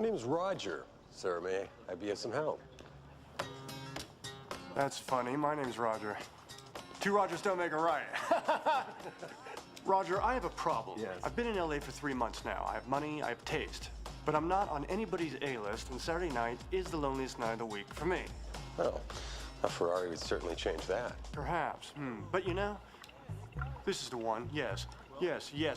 My name's Roger. Sir, may I be of some help? That's funny. My name's Roger. Two Rogers don't make a right. Roger, I have a problem. Yes. I've been in LA for 3 months now. I have money, I have taste. But I'm not on anybody's A-list, and Saturday night is the loneliest night of the week for me. Well, a Ferrari would certainly change that. Perhaps. But you know, this is the one. Yes.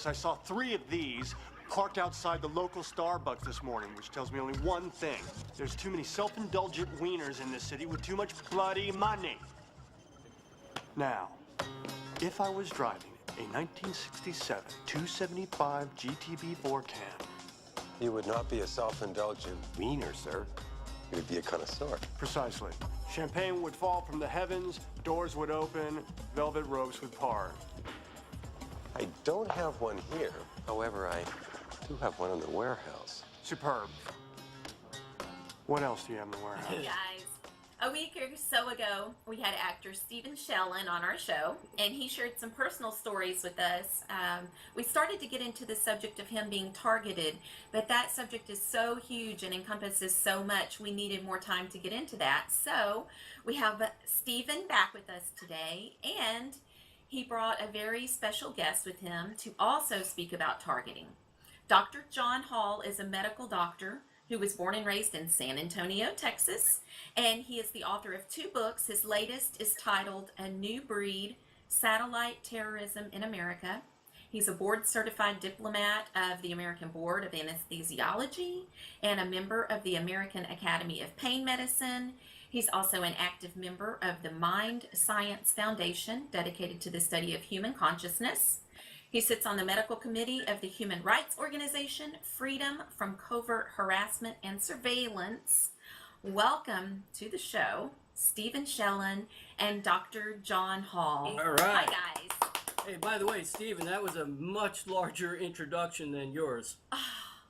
I saw 3 of these parked outside the local Starbucks this morning, which tells me only one thing. There's too many self-indulgent wieners in this city with too much bloody money. Now, if I was driving a 1967 275 GTB4 can, You would not be a self-indulgent wiener, sir. You would be a connoisseur. precisely. Champagne would fall from the heavens, doors would open, velvet ropes would part. I don't have one here. However, I do have one in the warehouse. Superb. What else do you have in the warehouse? Hey guys, a week or so ago, we had actor Stephen Shellen on our show, and he shared some personal stories with us. We started to get into the subject of him being targeted, but that subject is so huge and encompasses so much, we needed more time to get into that. So we have Stephen back with us today, and he brought a very special guest with him to also speak about targeting. Dr. John Hall is a medical doctor who was born and raised in San Antonio, Texas, and he is the author of 2 books. His latest is titled A New Breed: Satellite Terrorism in America. He's a board-certified diplomat of the American Board of Anesthesiology and a member of the American Academy of Pain Medicine. He's also an active member of the Mind Science Foundation, dedicated to the study of human consciousness. He sits on the medical committee of the human rights organization Freedom from Covert Harassment and Surveillance. Welcome to the show, Stephen Shellen and Dr. John Hall. All right. Hi, guys. Hey, by the way, Stephen, that was a much larger introduction than yours.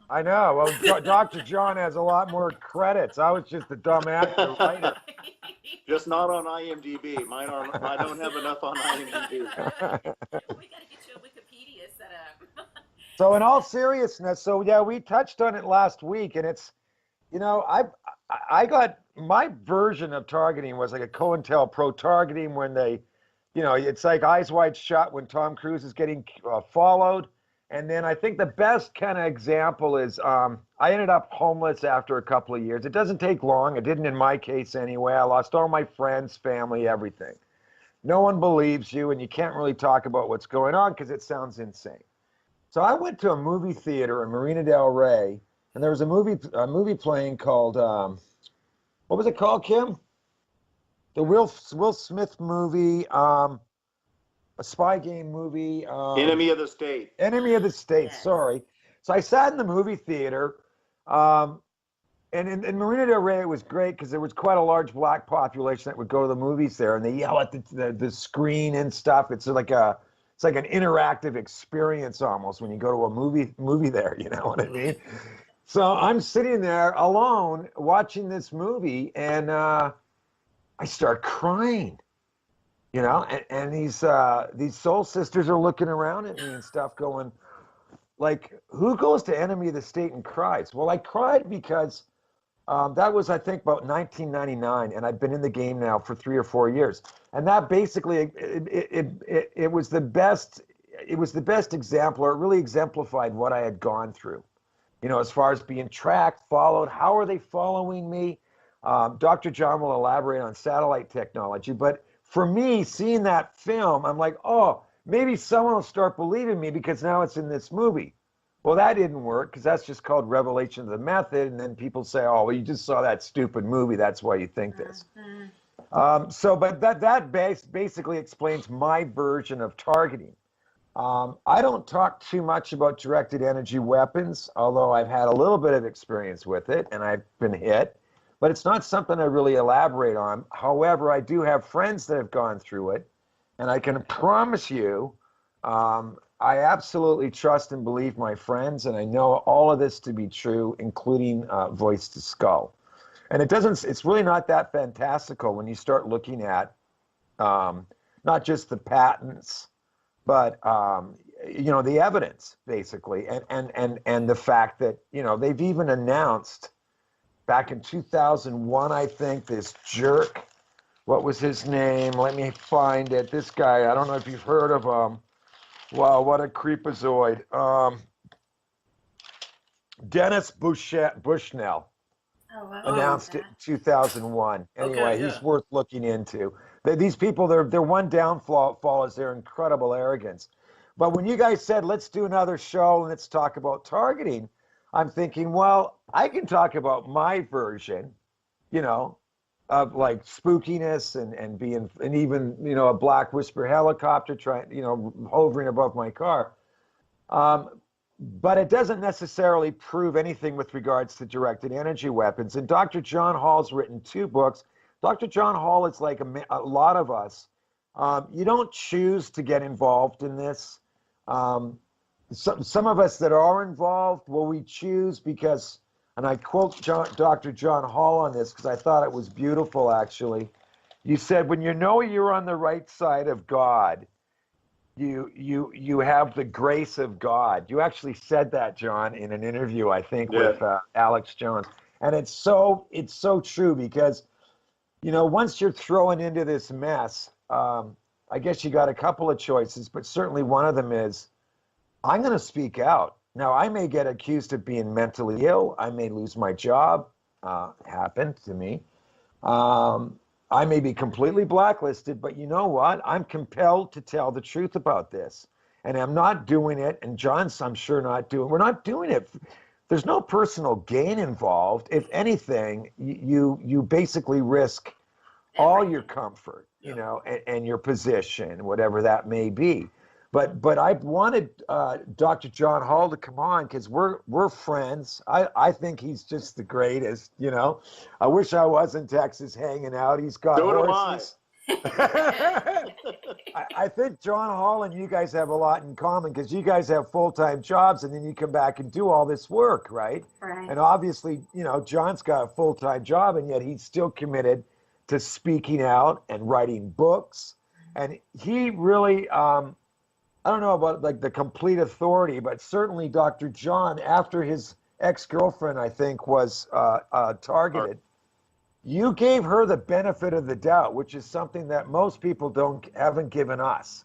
I know. Well, Dr. John has a lot more credits. I was just a dumb actor writer. Just not on IMDb. Mine are. I don't have enough on IMDb. We got to get you a Wikipedia set up. So in all seriousness, so yeah, we touched on it last week, and it's, you know, I got my version of targeting was like a COINTELPRO targeting when they, you know, it's like Eyes Wide Shut when Tom Cruise is getting followed. And then I think the best kind of example is I ended up homeless after a couple of years. It doesn't take long. It didn't in my case anyway. I lost all my friends, family, everything. No one believes you, and you can't really talk about what's going on because it sounds insane. So I went to a movie theater in Marina del Rey, and there was a movie playing called, what was it called, Kim? The Will Smith movie, a spy game movie. Enemy of the State. Enemy of the State, Yes. sorry. So I sat in the movie theater, and in Marina del Rey, it was great because there was quite a large black population that would go to the movies there, and they yell at the screen and stuff. It's like an interactive experience almost when you go to a movie there, you know what I mean? So I'm sitting there alone watching this movie, and I start crying. You know, and these soul sisters are looking around at me and stuff going, like, who goes to Enemy of the State and cries? Well, I cried because that was, I think, about 1999, and I've been in the game now for 3 or 4 years. And that basically, it was the best example, or it really exemplified what I had gone through. You know, as far as being tracked, followed, how are they following me? Dr. John will elaborate on satellite technology, but for me, seeing that film, I'm like, oh, maybe someone will start believing me because now it's in this movie. Well, that didn't work because that's just called revelation of the method. And then people say, oh, well, you just saw that stupid movie. That's why you think this. But that basically explains my version of targeting. I don't talk too much about directed energy weapons, although I've had a little bit of experience with it and I've been hit. But it's not something I really elaborate on. However, I do have friends that have gone through it, and I can promise you, I absolutely trust and believe my friends, and I know all of this to be true, including voice to skull. And it's really not that fantastical when you start looking at not just the patents, but the evidence basically, and the fact that they've even announced back in 2001, I think, this jerk. What was his name? Let me find it. This guy, I don't know if you've heard of him. Wow, what a creepazoid. Dennis Bushnell Oh, wow. announced it in 2001. Anyway, Okay, he's yeah. worth looking into. These people, their one downfall is their incredible arrogance. But when you guys said, let's do another show and let's talk about targeting, I'm thinking, well, I can talk about my version, of like spookiness and being, and even, a black whisper helicopter trying, hovering above my car. But it doesn't necessarily prove anything with regards to directed energy weapons. And Dr. John Hall's written 2 books. Dr. John Hall is like a lot of us. You don't choose to get involved in this. Some of us that are involved, well, we choose because, and I quote Dr. John Hall on this because I thought it was beautiful, actually. You said, when you know you're on the right side of God, you have the grace of God. You actually said that, John, in an interview, I think, with Alex Jones. And it's so true because, once you're thrown into this mess, I guess you got a couple of choices, but certainly one of them is, I'm going to speak out. Now, I may get accused of being mentally ill. I may lose my job. Happened to me. I may be completely blacklisted, but you know what? I'm compelled to tell the truth about this. And I'm not doing it, and John's, I'm sure, we're not doing it. There's no personal gain involved. If anything, you basically risk all your comfort, and your position, whatever that may be. But I wanted Dr. John Hall to come on because we're friends. I think he's just the greatest. I wish I was in Texas hanging out. He's got horses. I think John Hall and you guys have a lot in common because you guys have full-time jobs and then you come back and do all this work, right? Right. And obviously, John's got a full-time job and yet he's still committed to speaking out and writing books. And he really, I don't know about like the complete authority, but certainly Dr. John, after his ex-girlfriend, I think, was targeted, you gave her the benefit of the doubt, which is something that most people haven't given us.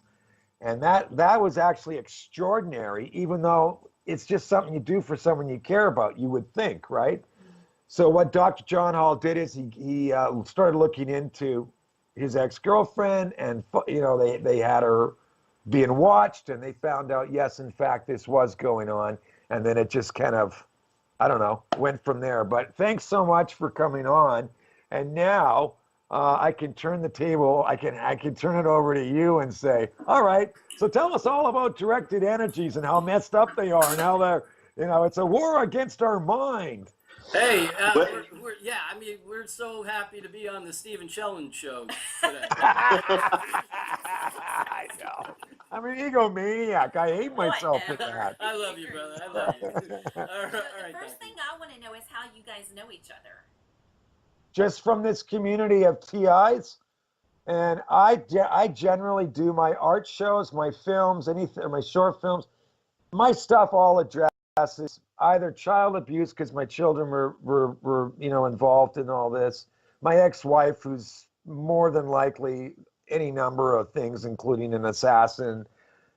And that was actually extraordinary, even though it's just something you do for someone you care about, you would think, right? So what Dr. John Hall did is he started looking into his ex-girlfriend, and they had her being watched, and they found out, yes, in fact, this was going on. And then it just kind of, I don't know, went from there. But thanks so much for coming on. And now I can turn the table. I can turn it over to you and say, all right, so tell us all about directed energies and how messed up they are and how they're, it's a war against our mind. Hey, we're so happy to be on the Stephen Shellen show today. I know. I'm an egomaniac. I hate myself for that. I love you, brother. I love you. All right, The first thing I want to know is how you guys know each other. Just from this community of TIs. And I generally do my art shows, my films, my short films. My stuff all addresses either child abuse, because my children were involved in all this. My ex-wife, who's more than likely any number of things, including an assassin,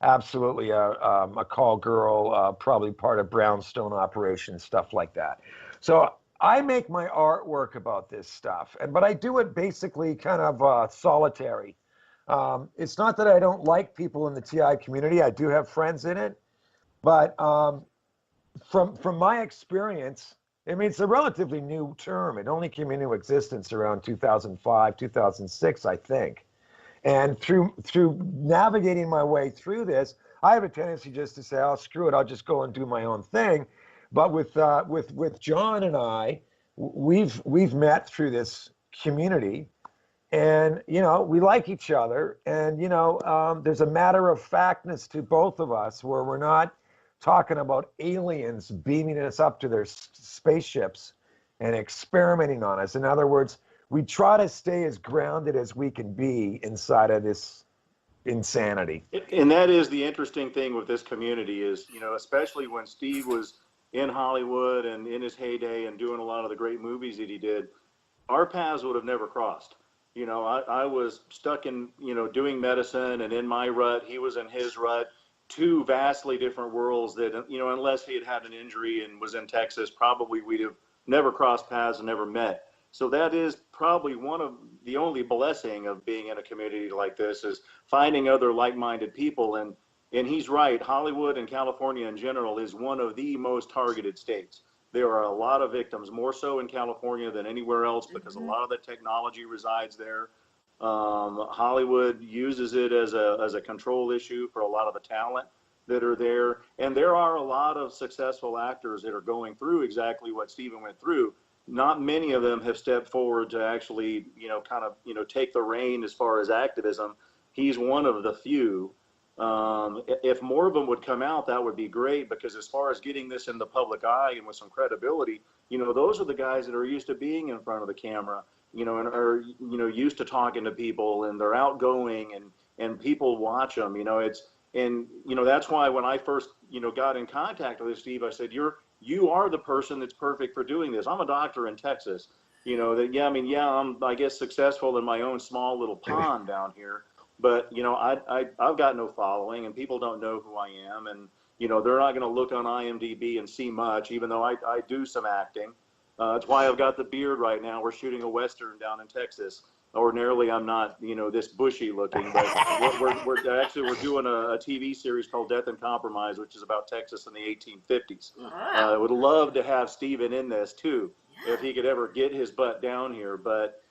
absolutely a call girl, probably part of brownstone operation, stuff like that. So I make my artwork about this stuff, but I do it basically kind of solitary. It's not that I don't like people in the TI community. I do have friends in it, but from my experience, I mean, it's a relatively new term. It only came into existence around 2005, 2006, I think. And through navigating my way through this, I have a tendency just to say, "Oh, screw it, I'll just go and do my own thing." But with John and I, we've met through this community, and we like each other, and there's a matter of factness to both of us where we're not talking about aliens beaming us up to their spaceships and experimenting on us. In other words, we try to stay as grounded as we can be inside of this insanity. And that is the interesting thing with this community is, especially when Steve was in Hollywood and in his heyday and doing a lot of the great movies that he did, our paths would have never crossed. I was stuck in, doing medicine and in my rut. He was in his rut. Two vastly different worlds that, unless he had had an injury and was in Texas, probably we'd have never crossed paths and never met. So that is probably one of the only blessing of being in a community like this is finding other like-minded people. And he's right. Hollywood and California in general is one of the most targeted states. There are a lot of victims, more so in California than anywhere else because a lot of the technology resides there. Hollywood uses it as a control issue for a lot of the talent that are there. And there are a lot of successful actors that are going through exactly what Stephen went through. Not many of them have stepped forward to actually, take the reign as far as activism. He's one of the few. If more of them would come out, that would be great because as far as getting this in the public eye and with some credibility, those are the guys that are used to being in front of the camera, and are, used to talking to people and they're outgoing and people watch them, that's why when I first, got in contact with Steve, I said, you are the person that's perfect for doing this. I'm a doctor in Texas, I'm, I guess, successful in my own small little pond down here. But, I've got no following and people don't know who I am. And, they're not going to look on IMDb and see much, even though I do some acting. That's why I've got the beard right now. We're shooting a Western down in Texas. Ordinarily, I'm not, this bushy looking, but we're doing a TV series called Death and Compromise, which is about Texas in the 1850s. I would love to have Stephen in this too, if he could ever get his butt down here. But,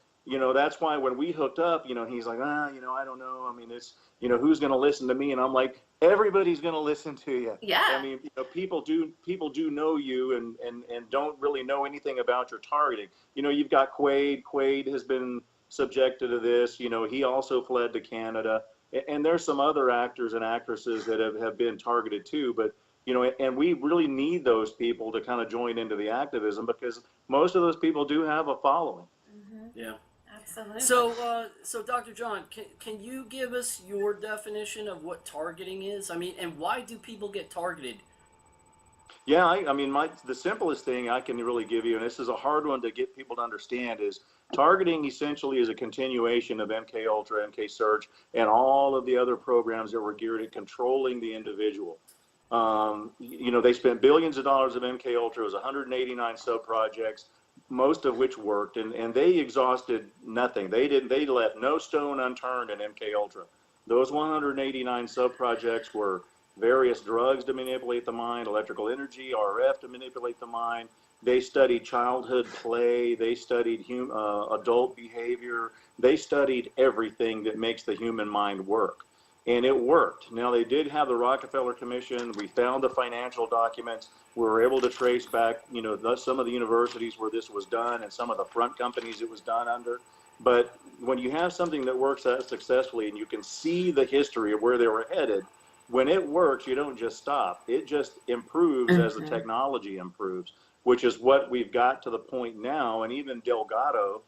that's why when we hooked up, he's like, I don't know. I mean, it's, who's going to listen to me? And I'm like, everybody's going to listen to you. Yeah. I mean, people do know you and don't really know anything about your targeting. You've got Quaid. Quaid has been subjected to this. He also fled to Canada. And there's some other actors and actresses that have been targeted too. But, and we really need those people to kind of join into the activism because most of those people do have a following. Mm-hmm. Yeah. Absolutely. So Dr. John, can you give us your definition of what targeting is? I mean, and why do people get targeted? Yeah, I mean, the simplest thing I can really give you, and this is a hard one to get people to understand, is targeting essentially is a continuation of MK Ultra, MK Search, and all of the other programs that were geared at controlling the individual. They spent billions of dollars of MK Ultra. It was 189 sub-projects, most of which worked, and they exhausted nothing. They left no stone unturned in MK Ultra. Those 189 sub-projects were various drugs to manipulate the mind, electrical energy, RF to manipulate the mind. They studied childhood play. They studied adult behavior. They studied everything that makes the human mind work. And it worked. Now, they did have the Rockefeller Commission. We found the financial documents. We were able to trace back, some of the universities where this was done and some of the front companies it was done under. But when you have something that works that successfully and you can see the history of where they were headed, when it works, you don't just stop. It just improves as the technology improves, which is what we've got to the point now. And even Delgado,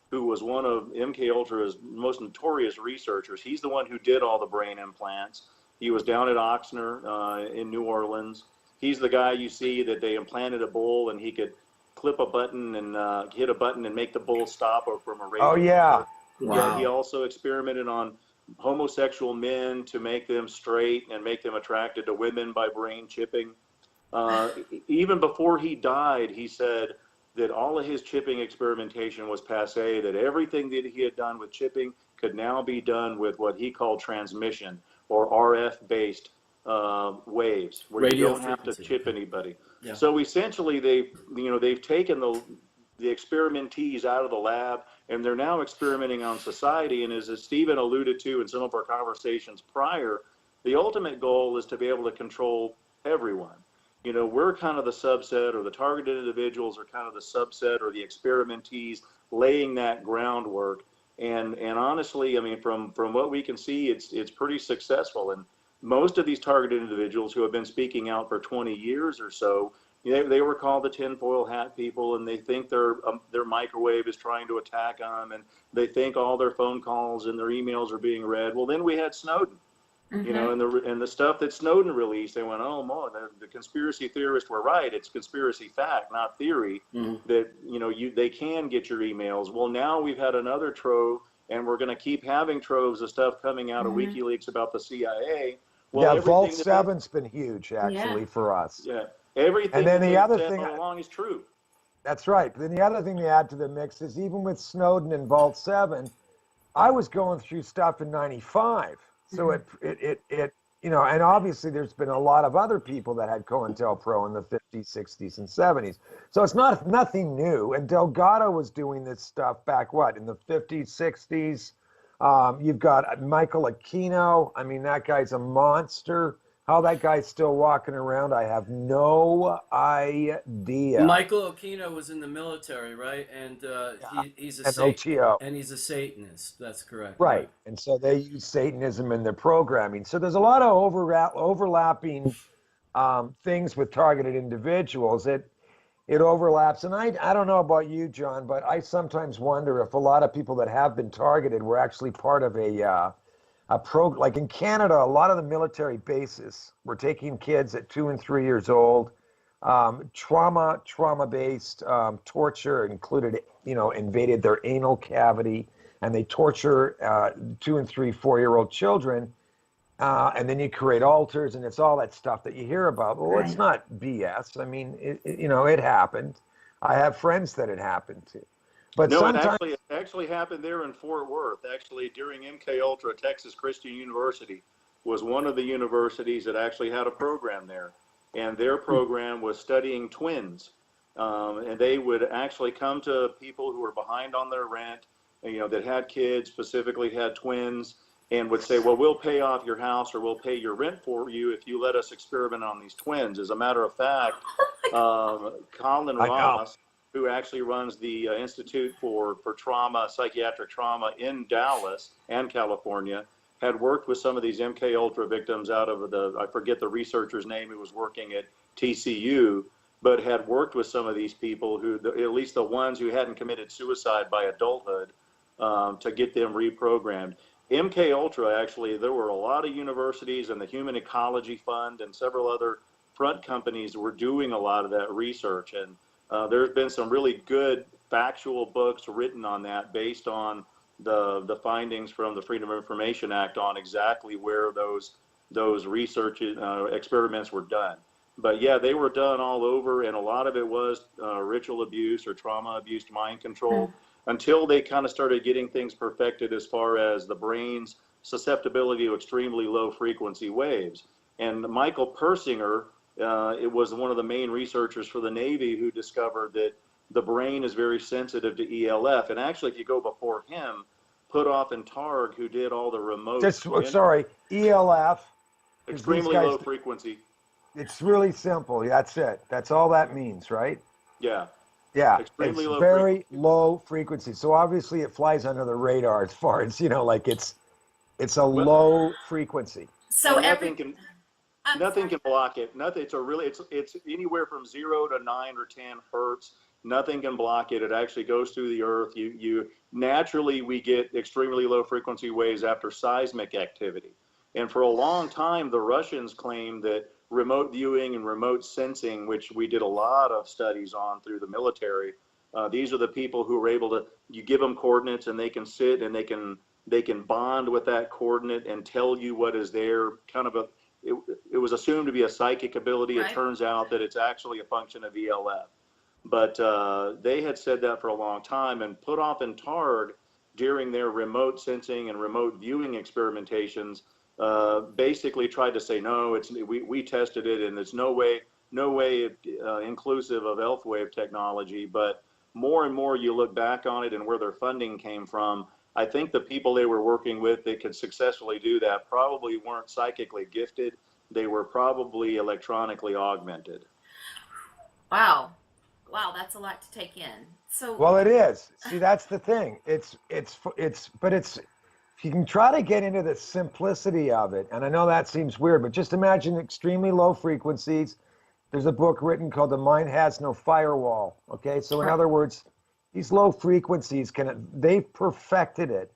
who was one of MK Ultra's most notorious researchers, he's the one who did all the brain implants. He was down at Oxnard in New Orleans. He's the guy you see that they implanted a bull and he could clip a button and hit a button and make the bull stop from a radio. Oh, yeah. Wow. He also experimented on homosexual men to make them straight and make them attracted to women by brain chipping. Even before he died, he said that all of his chipping experimentation was passé, that everything that he had done with chipping could now be done with what he called transmission or RF-based waves, where Radio you don't have to frequency. chip anybody. Yeah. So essentially, they've taken the experimentees out of the lab, and they're now experimenting on society. And as Stephen alluded to in some of our conversations prior, the ultimate goal is to be able to control everyone. We're kind of the subset, or the targeted individuals are kind of the subset, or the experimentees laying that groundwork. And honestly, I mean, from what we can see, it's pretty successful. And most of these targeted individuals who have been speaking out for 20 years or so, They were called the tinfoil hat people, and they think their microwave is trying to attack them, and they think all their phone calls and their emails are being read. Well, then we had Snowden, you know, and the stuff that Snowden released, they went, oh, the conspiracy theorists were right. It's conspiracy fact, not theory, that, you know, they can get your emails. Well, now we've had another trove, and we're going to keep having troves of stuff coming out of WikiLeaks about the CIA. Well, Yeah, Vault 7's been huge, actually, for us. Yeah, everything and then that the they've other said thing, all along is true. That's right. But then the other thing they add to the mix is even with Snowden and Vault 7, I was going through stuff in 95. So it you know, and obviously there's been a lot of other people that had COINTELPRO in the 50s, 60s, and 70s. So it's nothing new. And Delgado was doing this stuff back, in the 50s, 60s. You've got Michael Aquino. I mean, that guy's a monster. How that guy's still walking around, I have no idea. Michael Aquino was in the military, right? And he's a OTO. and he's a Satanist. That's correct. Right. And so they use Satanism in their programming. So there's a lot of overlapping things with targeted individuals. It overlaps. And I don't know about you, John, but I sometimes wonder if a lot of people that have been targeted were actually part of like in Canada, a lot of the military bases were taking kids at 2 and 3 years old. Trauma-based torture included, invaded their anal cavity, and they torture 2 and 3, 4-year-old children. And then you create altars, and it's all that stuff that you hear about. Well, It's not BS. I mean, it happened. I have friends that it happened to. But no, sometimes it actually happened there in Fort Worth. Actually, during MKUltra, Texas Christian University was one of the universities that actually had a program there. And their program was studying twins. And they would actually come to people who were behind on their rent, that had kids, specifically had twins, and would say, well, we'll pay off your house or we'll pay your rent for you if you let us experiment on these twins. As a matter of fact, Colin Ross, who actually runs the Institute for Psychiatric Trauma in Dallas and California, had worked with some of these MKUltra victims out of I forget the researcher's name who was working at TCU, but had worked with some of these people who, at least the ones who hadn't committed suicide by adulthood, to get them reprogrammed. MKUltra, actually, there were a lot of universities and the Human Ecology Fund and several other front companies were doing a lot of that research. And there's been some really good factual books written on that based on the findings from the Freedom of Information Act on exactly where those research experiments were done. But yeah, they were done all over, and a lot of it was ritual abuse or trauma abuse, mind control, until they kind of started getting things perfected as far as the brain's susceptibility to extremely low frequency waves. And Michael Persinger, it was one of the main researchers for the Navy who discovered that the brain is very sensitive to ELF. And actually, if you go before him, Puthoff and Targ, who did all the remote... ELF. Extremely low frequency. It's really simple. That's it. That's all that means, right? Yeah. Yeah. Extremely it's low very frequency. Low frequency. So obviously it flies under the radar as far as, like it's a low frequency. So nothing can block it. Nothing. It's anywhere from 0 to 9 or 10 hertz. Nothing can block it. It actually goes through the earth. You naturally, we get extremely low frequency waves after seismic activity. And for a long time, the Russians claimed that remote viewing and remote sensing, which we did a lot of studies on through the military, these are the people who are able to, you give them coordinates and they can sit and they can bond with that coordinate and tell you what is there. It was assumed to be a psychic ability. Right. It turns out that it's actually a function of ELF. But they had said that for a long time, and Puthoff and Targ, during their remote sensing and remote viewing experimentations, basically tried to say, no, we tested it, and it's no way inclusive of ELF wave technology. But more and more you look back on it and where their funding came from, I think the people they were working with that could successfully do that probably weren't psychically gifted. They were probably electronically augmented. Wow, that's a lot to take in. So Well, it is. See, that's the thing. But if you can try to get into the simplicity of it, and I know that seems weird, but just imagine extremely low frequencies. There's a book written called The Mind Has No Firewall. Okay, so in Right. other words, these low frequencies they've perfected it.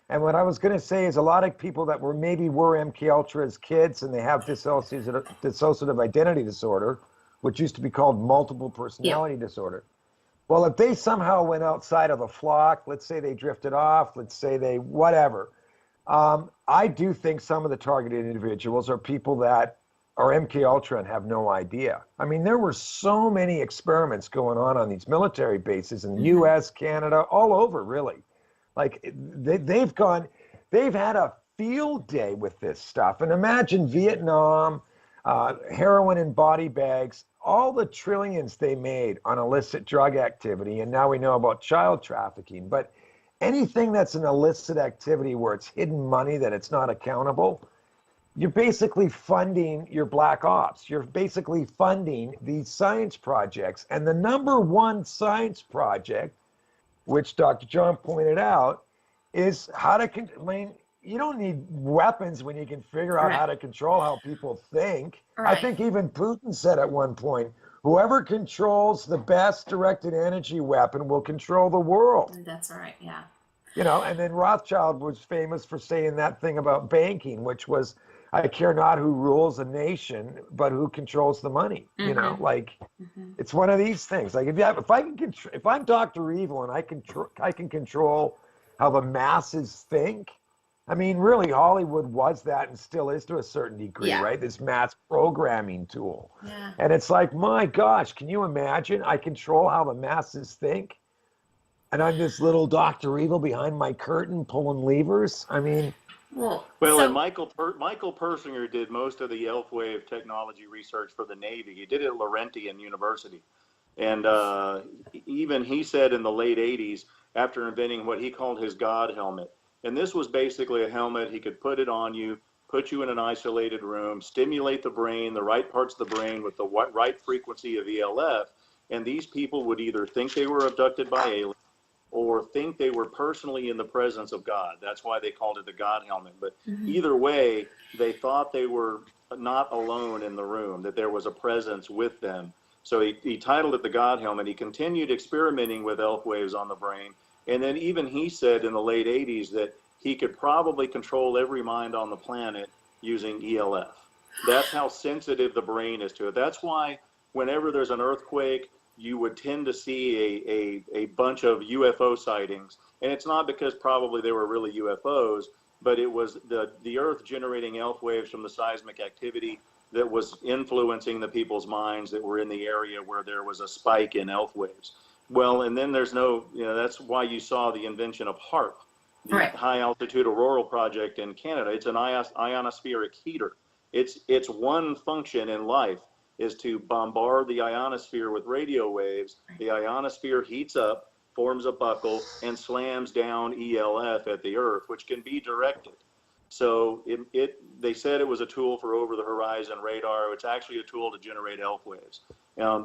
And what I was going to say is a lot of people that were MK Ultra as kids and they have dissociative identity disorder, which used to be called multiple Yeah. personality disorder. Well, if they somehow went outside of the flock, let's say they drifted off, let's say they whatever, I do think some of the targeted individuals are people that are MK Ultra and have no idea. I mean, there were so many experiments going on these military bases in the U.S., Canada, all over, really. Like they've had a field day with this stuff. And imagine Vietnam, heroin in body bags, all the trillions they made on illicit drug activity. And now we know about child trafficking. But anything that's an illicit activity where it's hidden money, that it's not accountable, you're basically funding your black ops. You're basically funding these science projects. And the number one science project, which Dr. John pointed out, is how to, you don't need weapons when you can figure out how to control how people think. Right. I think even Putin said at one point, whoever controls the best directed energy weapon will control the world. That's right, yeah. You know, and then Rothschild was famous for saying that thing about banking, which was, I care not who rules a nation, but who controls the money. You know, like it's one of these things. Like if I'm Dr. Evil and I can control how the masses think. I mean, really, Hollywood was that and still is to a certain degree, right? This mass programming tool. Yeah. And it's like, my gosh, can you imagine? I control how the masses think, and I'm this little Dr. Evil behind my curtain pulling levers. I mean. Well, and Michael Persinger did most of the Elf Wave technology research for the Navy. He did it at Laurentian University. And even he said in the late 80s, after inventing what he called his God helmet, and this was basically a helmet, he could put it on you, put you in an isolated room, stimulate the brain, the right parts of the brain with the right frequency of ELF, and these people would either think they were abducted by aliens or think they were personally in the presence of God. That's why they called it the God helmet. But either way, they thought they were not alone in the room, that there was a presence with them. So he titled it the God helmet. He continued experimenting with elf waves on the brain. And then even he said in the late 80s that he could probably control every mind on the planet using ELF. That's how sensitive the brain is to it. That's why whenever there's an earthquake, you would tend to see a bunch of UFO sightings. And it's not because probably they were really UFOs, but it was the Earth generating elf waves from the seismic activity that was influencing the people's minds that were in the area where there was a spike in elf waves. Well, and then there's that's why you saw the invention of HAARP, the High Altitude Auroral Project in Canada. It's an ionospheric heater. Its one function in life is to bombard the ionosphere with radio waves. The ionosphere heats up, forms a buckle, and slams down ELF at the Earth, which can be directed. So they said it was a tool for over-the-horizon radar. It's actually a tool to generate elf waves,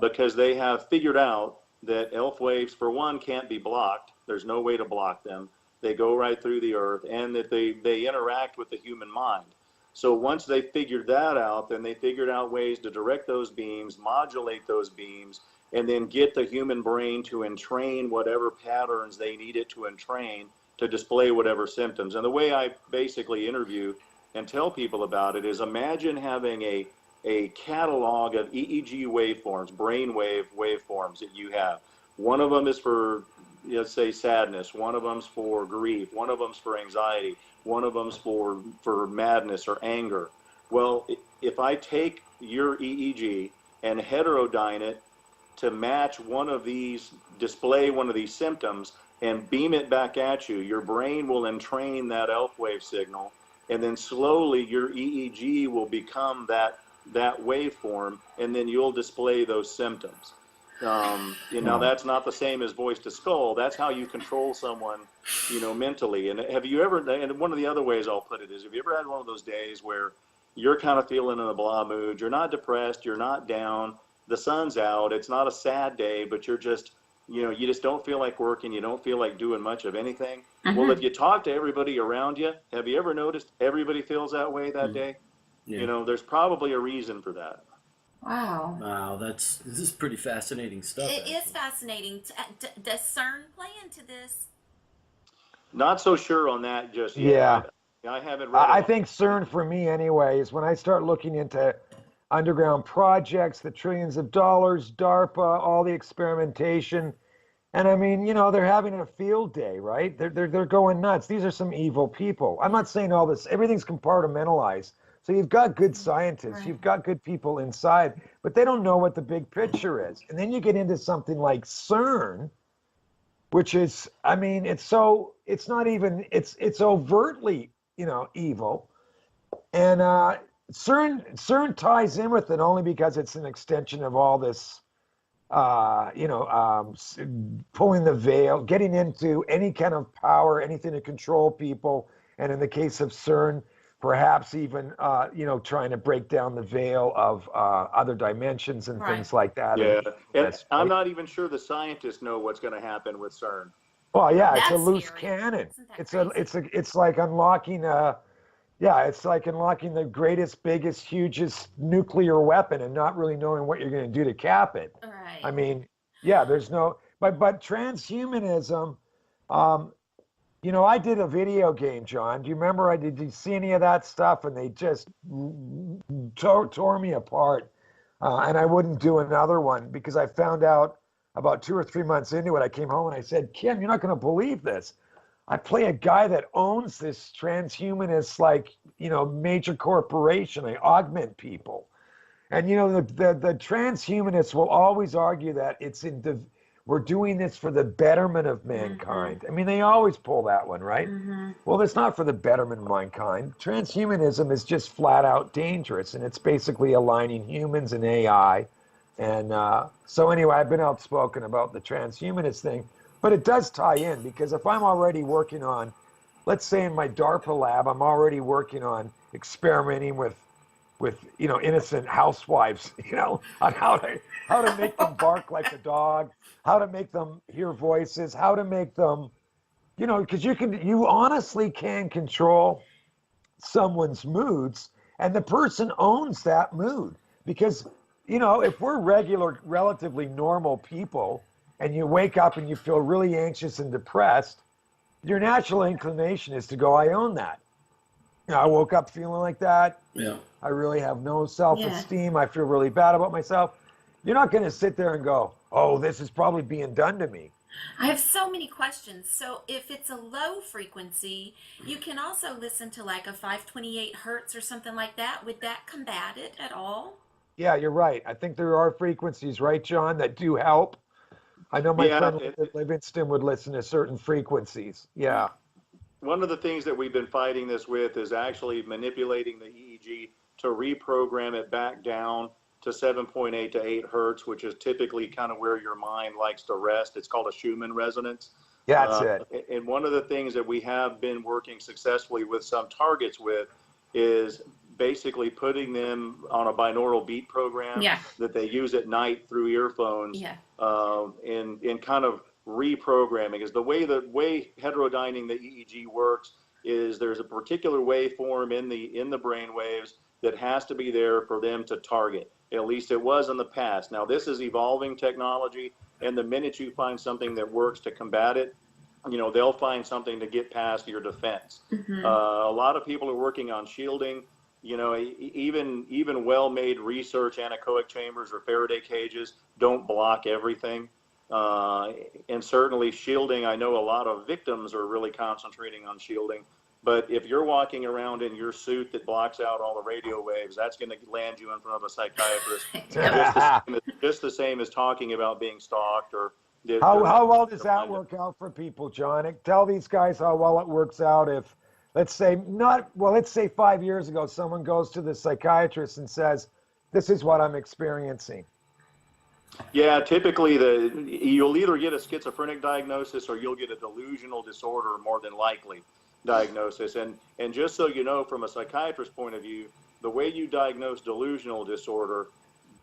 because they have figured out that elf waves, for one, can't be blocked. There's no way to block them. They go right through the Earth, and that they interact with the human mind. So once they figured that out, then they figured out ways to direct those beams, modulate those beams, and then get the human brain to entrain whatever patterns they need it to entrain to display whatever symptoms. And the way I basically interview and tell people about it is, imagine having a catalog of EEG waveforms, brainwave waveforms that you have. One of them is for, let's say, sadness. One of them's for grief. One of them's for anxiety. One of them's for madness or anger. Well, if I take your EEG and heterodyne it to match one of these, display one of these symptoms, and beam it back at you, your brain will entrain that elf wave signal, and then slowly your EEG will become that waveform, and then you'll display those symptoms. Now that's not the same as voice to skull. That's how you control someone, mentally. And have you ever, and one of the other ways I'll put it is, have you ever had one of those days where you're kind of feeling in a blah mood, you're not depressed, you're not down, the sun's out, it's not a sad day, but you're just, you just don't feel like working, you don't feel like doing much of anything? Well, if you talk to everybody around you, have you ever noticed everybody feels that way that day? Yeah. There's probably a reason for that. Wow. Wow, this is pretty fascinating stuff. It Actually. is fascinating. Does CERN play into this? Not so sure on that just yet. Yeah. I haven't read a I lot. think CERN for me, anyway, is when I start looking into underground projects, the trillions of dollars, DARPA, all the experimentation. And I mean, they're having a field day, right? They're going nuts. These are some evil people. I'm not saying all this, everything's compartmentalized. So you've got good scientists, Right. you've got good people inside, but they don't know what the big picture is. And then you get into something like CERN, which is, I mean, it's not even, it's overtly, evil. And CERN ties in with it only because it's an extension of all this, pulling the veil, getting into any kind of power, anything to control people. And in the case of CERN, perhaps even, trying to break down the veil of other dimensions and Right. things like that. Yeah, and That's I'm right. not even sure the scientists know what's going to happen with CERN. Well, yeah, it's a That's loose scary. cannon. Isn't that It's crazy? it's like unlocking it's like unlocking the greatest, biggest, hugest nuclear weapon and not really knowing what you're going to do to cap it. I Right. mean, yeah, there's no, but transhumanism, um, I did a video game, John. Do you remember? Did you see any of that stuff? And they just tore me apart. And I wouldn't do another one because I found out about 2 or 3 months into it. I came home and I said, Kim, you're not going to believe this. I play a guy that owns this transhumanist, like, major corporation. I augment people. And the transhumanists will always argue that we're doing this for the betterment of mankind. I mean, they always pull that one, right? Well, it's not for the betterment of mankind. Transhumanism is just flat out dangerous, and it's basically aligning humans and AI. And so anyway, I've been outspoken about the transhumanist thing, but it does tie in because if I'm already working on, let's say in my DARPA lab, I'm already working on experimenting with innocent housewives, on how to make them bark like a dog, how to make them hear voices, how to make them, because you honestly can control someone's moods, and the person owns that mood. Because if we're regular, relatively normal people, and you wake up and you feel really anxious and depressed, your natural inclination is to go, I own that. I woke up feeling like that. Yeah. I really have no Yeah. self-esteem. I feel really bad about myself. You're not going to sit there and go, oh, this is probably being done to me. I have so many questions. So if it's a low frequency, you can also listen to like a 528 hertz or something like that. Would that combat it at all? Yeah, you're right. I think there are frequencies, right, John, that do help. I know my Yeah, friend Livingston would listen to certain frequencies. Yeah. one of the things that we've been fighting this with is actually manipulating the EEG to reprogram it back down to 7.8 to 8 hertz, which is typically kind of where your mind likes to rest. It's called a Schumann resonance. Yeah, that's it. And one of the things that we have been working successfully with some targets with is basically putting them on a binaural beat program Yeah. that they use at night through earphones, Yeah. in kind of reprogramming. Is the way heterodyning the EEG works is there's a particular waveform in the brain waves that has to be there for them to target. At least it was in the past. Now this is evolving technology, and the minute you find something that works to combat it, they'll find something to get past your defense. A lot of people are working on shielding. Even well-made research anechoic chambers or Faraday cages don't block everything. And certainly shielding, I know a lot of victims are really concentrating on shielding. But if you're walking around in your suit that blocks out all the radio waves, that's going to land you in front of a psychiatrist. Just the same as talking about being stalked or. How well does that work out for people, John? Tell these guys how well it works out if, let's say 5 years ago, someone goes to the psychiatrist and says, this is what I'm experiencing. Yeah, typically you'll either get a schizophrenic diagnosis or you'll get a delusional disorder, more than likely diagnosis. And just so you know, from a psychiatrist's point of view, the way you diagnose delusional disorder,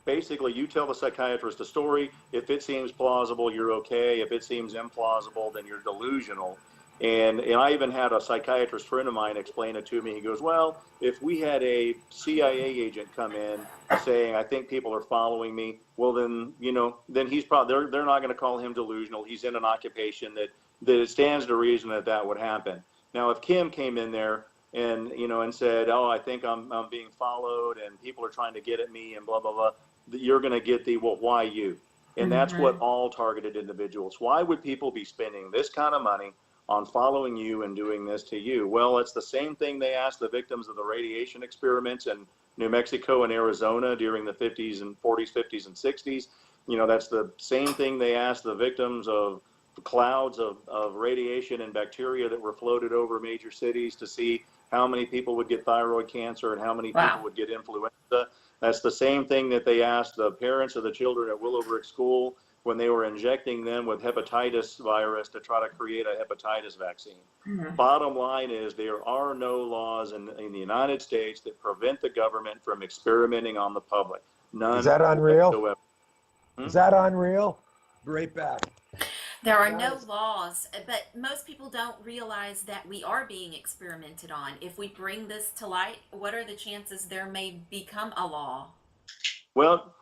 basically you tell the psychiatrist a story. If it seems plausible, you're okay. If it seems implausible, then you're delusional. And I even had a psychiatrist friend of mine explain it to me. He goes, well, if we had a CIA agent come in saying, I think people are following me, well, then, then he's probably, they're not going to call him delusional. He's in an occupation that it stands to reason that that would happen. Now, if Kim came in there and, and said, oh, I think I'm being followed and people are trying to get at me and blah, blah, blah, you're going to get well, why you? And that's what all targeted individuals. Why would people be spending this kind of money on following you and doing this to you? Well, it's the same thing they asked the victims of the radiation experiments in New Mexico and Arizona during the 50s and 40s, 50s and 60s. That's the same thing they asked the victims of clouds of radiation and bacteria that were floated over major cities to see how many people would get thyroid cancer and how many people would get influenza. That's the same thing that they asked the parents of the children at Willowbrook School when they were injecting them with hepatitis virus to try to create a hepatitis vaccine. Bottom line is there are no laws in the United States that prevent the government from experimenting on the public. None. Is that unreal? Whatsoever. Is that unreal? Be right back. There are no laws, but most people don't realize that we are being experimented on. If we bring this to light, what are the chances there may become a law? Well,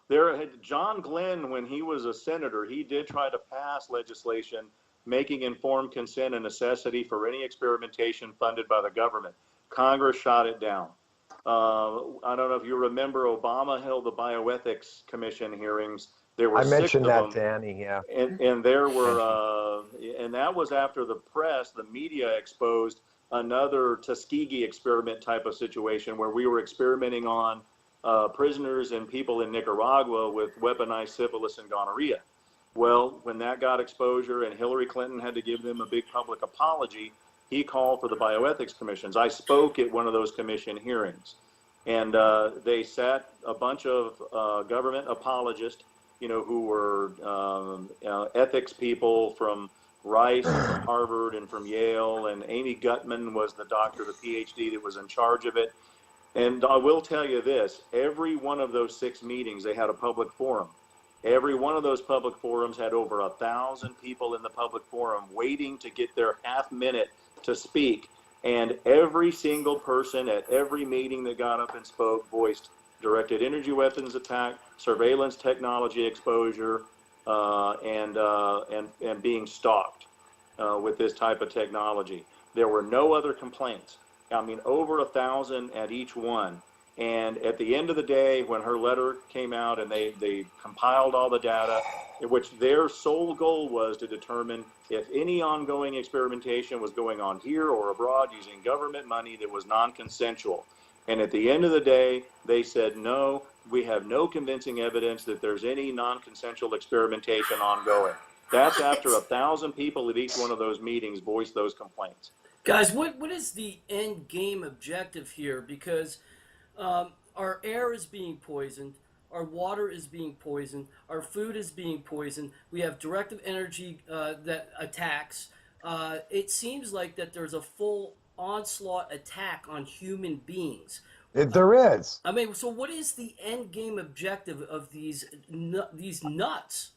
John Glenn, when he was a senator, he did try to pass legislation making informed consent a necessity for any experimentation funded by the government. Congress shot it down. I don't know if you remember, Obama held the bioethics commission hearings. There were I 6 mentioned of that, them, Danny. Yeah. and there were, and that was after the press, the media exposed another Tuskegee experiment type of situation where we were experimenting on prisoners and people in Nicaragua with weaponized syphilis and gonorrhea. Well, when that got exposure and Hillary Clinton had to give them a big public apology, he called for the bioethics commissions. I spoke at one of those commission hearings, and they sat a bunch of government apologists, who were ethics people from Rice and from Harvard and from Yale, and Amy Gutman was the doctor, the PhD that was in charge of it. And I will tell you this, every one of those 6 meetings, they had a public forum. Every one of those public forums had over 1,000 people in the public forum waiting to get their half minute to speak. And every single person at every meeting that got up and spoke voiced directed energy weapons attack, surveillance technology exposure, and being stalked with this type of technology. There were no other complaints. I mean, over 1,000 at each one. And at the end of the day, when her letter came out and they compiled all the data, in which their sole goal was to determine if any ongoing experimentation was going on here or abroad using government money that was non-consensual. And at the end of the day, they said, no, we have no convincing evidence that there's any non-consensual experimentation ongoing. That's after 1,000 people at each one of those meetings voiced those complaints. Guys, what is the end game objective here? Because our air is being poisoned, our water is being poisoned, our food is being poisoned. We have directive energy that attacks. It seems like that there's a full onslaught attack on human beings. There is. I mean, so what is the end game objective of these nuts?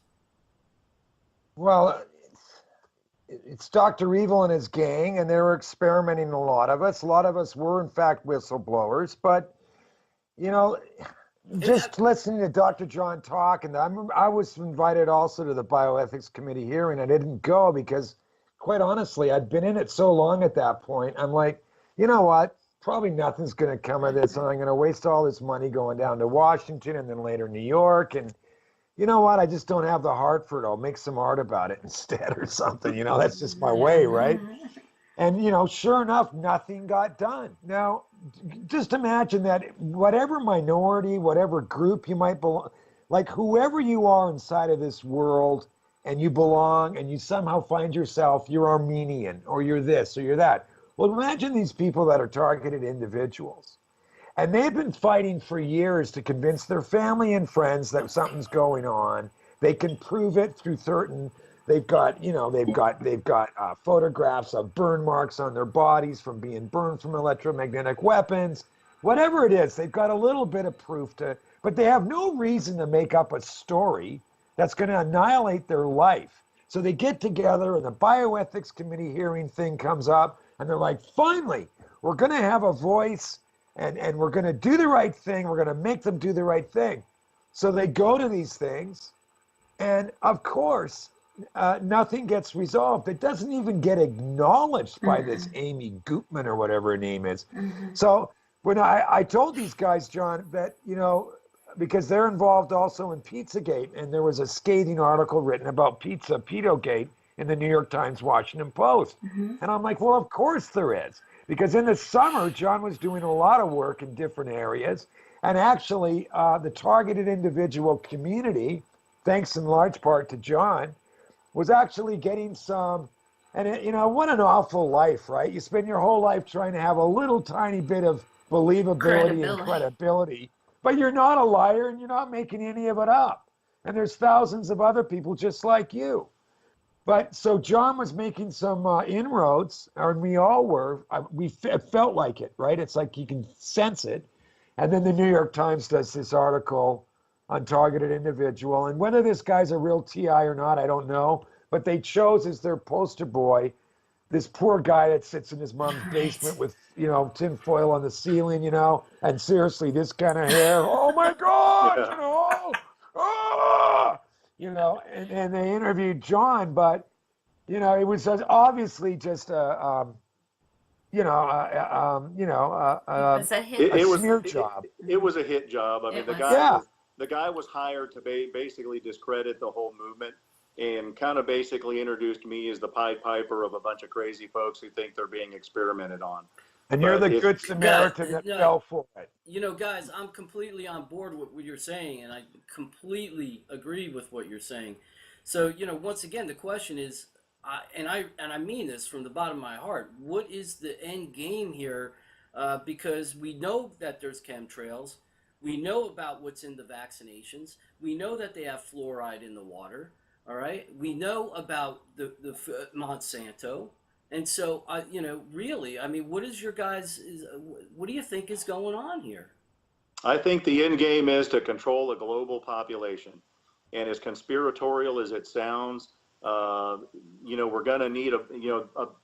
Well, it's Dr. Evil and his gang, and they were experimenting a lot of us. A lot of us were, in fact, whistleblowers. But, just listening to Dr. John talk, and I was invited also to the bioethics committee hearing. I didn't go because, quite honestly, I'd been in it so long at that point. I'm like, you know what? Probably nothing's going to come of this, and I'm going to waste all this money going down to Washington and then later New York. And you know what? I just don't have the heart for it. I'll make some art about it instead or something. That's just my way, right? And, sure enough, nothing got done. Now, just imagine that whatever minority, whatever group you might belong, like whoever you are inside of this world and you belong and you somehow find yourself, you're Armenian or you're this or you're that. Well, imagine these people that are targeted individuals. And they've been fighting for years to convince their family and friends that something's going on. They can prove it through certain. They've got photographs of burn marks on their bodies from being burned from electromagnetic weapons. Whatever it is, they've got a little bit of proof but they have no reason to make up a story that's going to annihilate their life. So they get together and the bioethics committee hearing thing comes up and they're like, finally, we're going to have a voice and we're going to do the right thing. We're going to make them do the right thing. So they go to these things and of course, nothing gets resolved. It doesn't even get acknowledged by this Amy Gutman or whatever her name is. So when I told these guys, John, that, you know, because they're involved also in Pizzagate, and there was a scathing article written about Pizzagate in the New York Times, Washington Post. And I'm like, well, of course there is. Because in the summer, John was doing a lot of work in different areas. And actually, the targeted individual community, thanks in large part to John, was actually getting some, and it, you know, what an awful life, right? You spend your whole life trying to have a little tiny bit of believability and credibility, but you're not a liar and you're not making any of it up. And there's thousands of other people just like you. But so John was making some inroads, and we all were. It felt like it, right? It's like you can sense it. And then the New York Times does this article on targeted individual. And whether this guy's a real TI or not, I don't know. But they chose as their poster boy this poor guy that sits in his mom's basement with, you know, tinfoil on the ceiling, you know, and seriously, this kind of hair. Oh my God, you know, you know, and they interviewed John, but, you know, it was obviously just a smear job. It was a hit job. I mean, the guy was hired to basically discredit the whole movement and kind of basically introduced me as the Pied Piper of a bunch of crazy folks who think they're being experimented on. And you're the good Samaritan that fell for it. You know, guys, I'm completely on board with what you're saying, and I completely agree with what you're saying. So, you know, once again, the question is, and I mean this from the bottom of my heart, what is the end game here? Because we know that there's chemtrails. We know about what's in the vaccinations. We know that they have fluoride in the water. All right. We know about the Monsanto. And so, you know, really, I mean, what do you think is going on here? I think the end game is to control a global population. And as conspiratorial as it sounds, you know, we're going to need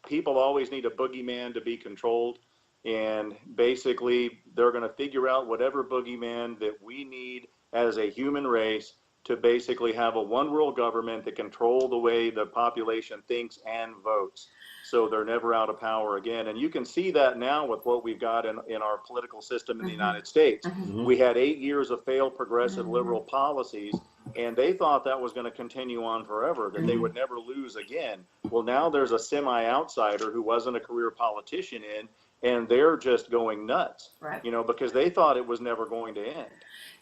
people always need a boogeyman to be controlled. And basically, they're going to figure out whatever boogeyman that we need as a human race to basically have a one world government that control the way the population thinks and votes. So they're never out of power again. And you can see that now with what we've got in our political system in the United States. We had 8 years of failed progressive liberal policies, and they thought that was going to continue on forever, that they would never lose again. Well, now there's a semi-outsider who wasn't a career politician and they're just going nuts, you know, because they thought it was never going to end.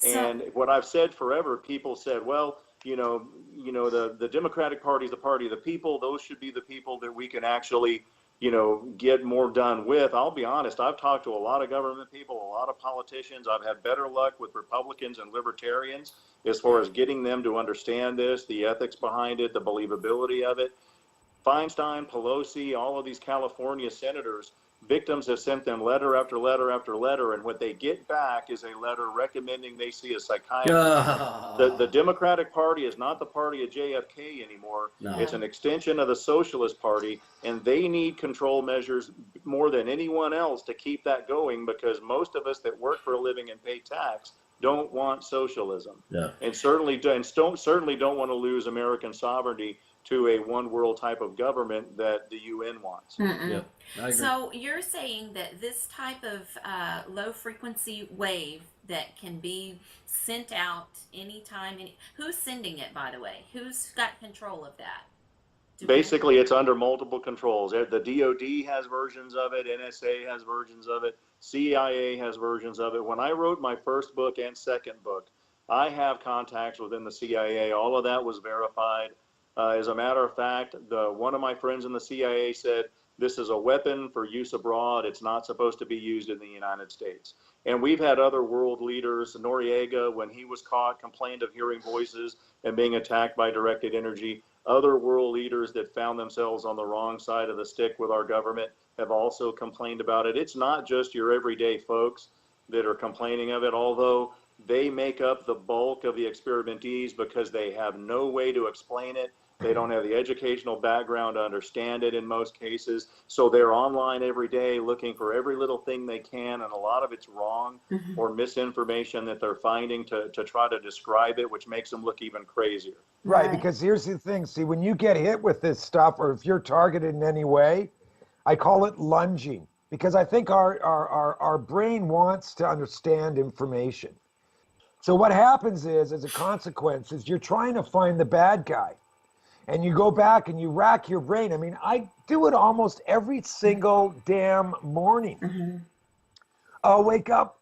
And what I've said forever, people said, well, you know, the Democratic Party is the party of the people. Those should be the people that we can actually, you know, get more done with. I'll be honest. I've talked to a lot of government people, a lot of politicians. I've had better luck with Republicans and libertarians as far as getting them to understand this, the ethics behind it, the believability of it. Feinstein, Pelosi, all of these California senators, victims have sent them letter after letter after letter, and what they get back is a letter recommending they see a psychiatrist. The Democratic Party is not the party of JFK anymore. No. It's an extension of the Socialist Party, and they need control measures more than anyone else to keep that going, because most of us that work for a living and pay tax don't want socialism, and certainly don't want to lose American sovereignty to a one world type of government that the UN wants. Yeah, so you're saying that this type of low frequency wave that can be sent out anytime, who's sending it, by the way? Who's got control of that? Basically, it's under multiple controls. The DOD has versions of it, NSA has versions of it, CIA has versions of it. When I wrote my first book and second book, I have contacts within the CIA. All of that was verified. As a matter of fact, one of my friends in the CIA said, this is a weapon for use abroad. It's not supposed to be used in the United States. And we've had other world leaders. Noriega, when he was caught, complained of hearing voices and being attacked by directed energy. Other world leaders that found themselves on the wrong side of the stick with our government have also complained about it. It's not just your everyday folks that are complaining of it, although they make up the bulk of the experimentees because they have no way to explain it. They don't have the educational background to understand it in most cases. So they're online every day looking for every little thing they can, and a lot of it's wrong or misinformation that they're finding to try to describe it, which makes them look even crazier. Right, because here's the thing. See, when you get hit with this stuff, or if you're targeted in any way, I call it lunging, because I think our brain wants to understand information. So what happens is, as a consequence, is you're trying to find the bad guy. And you go back and you rack your brain. I mean, I do it almost every single damn morning. I'll wake up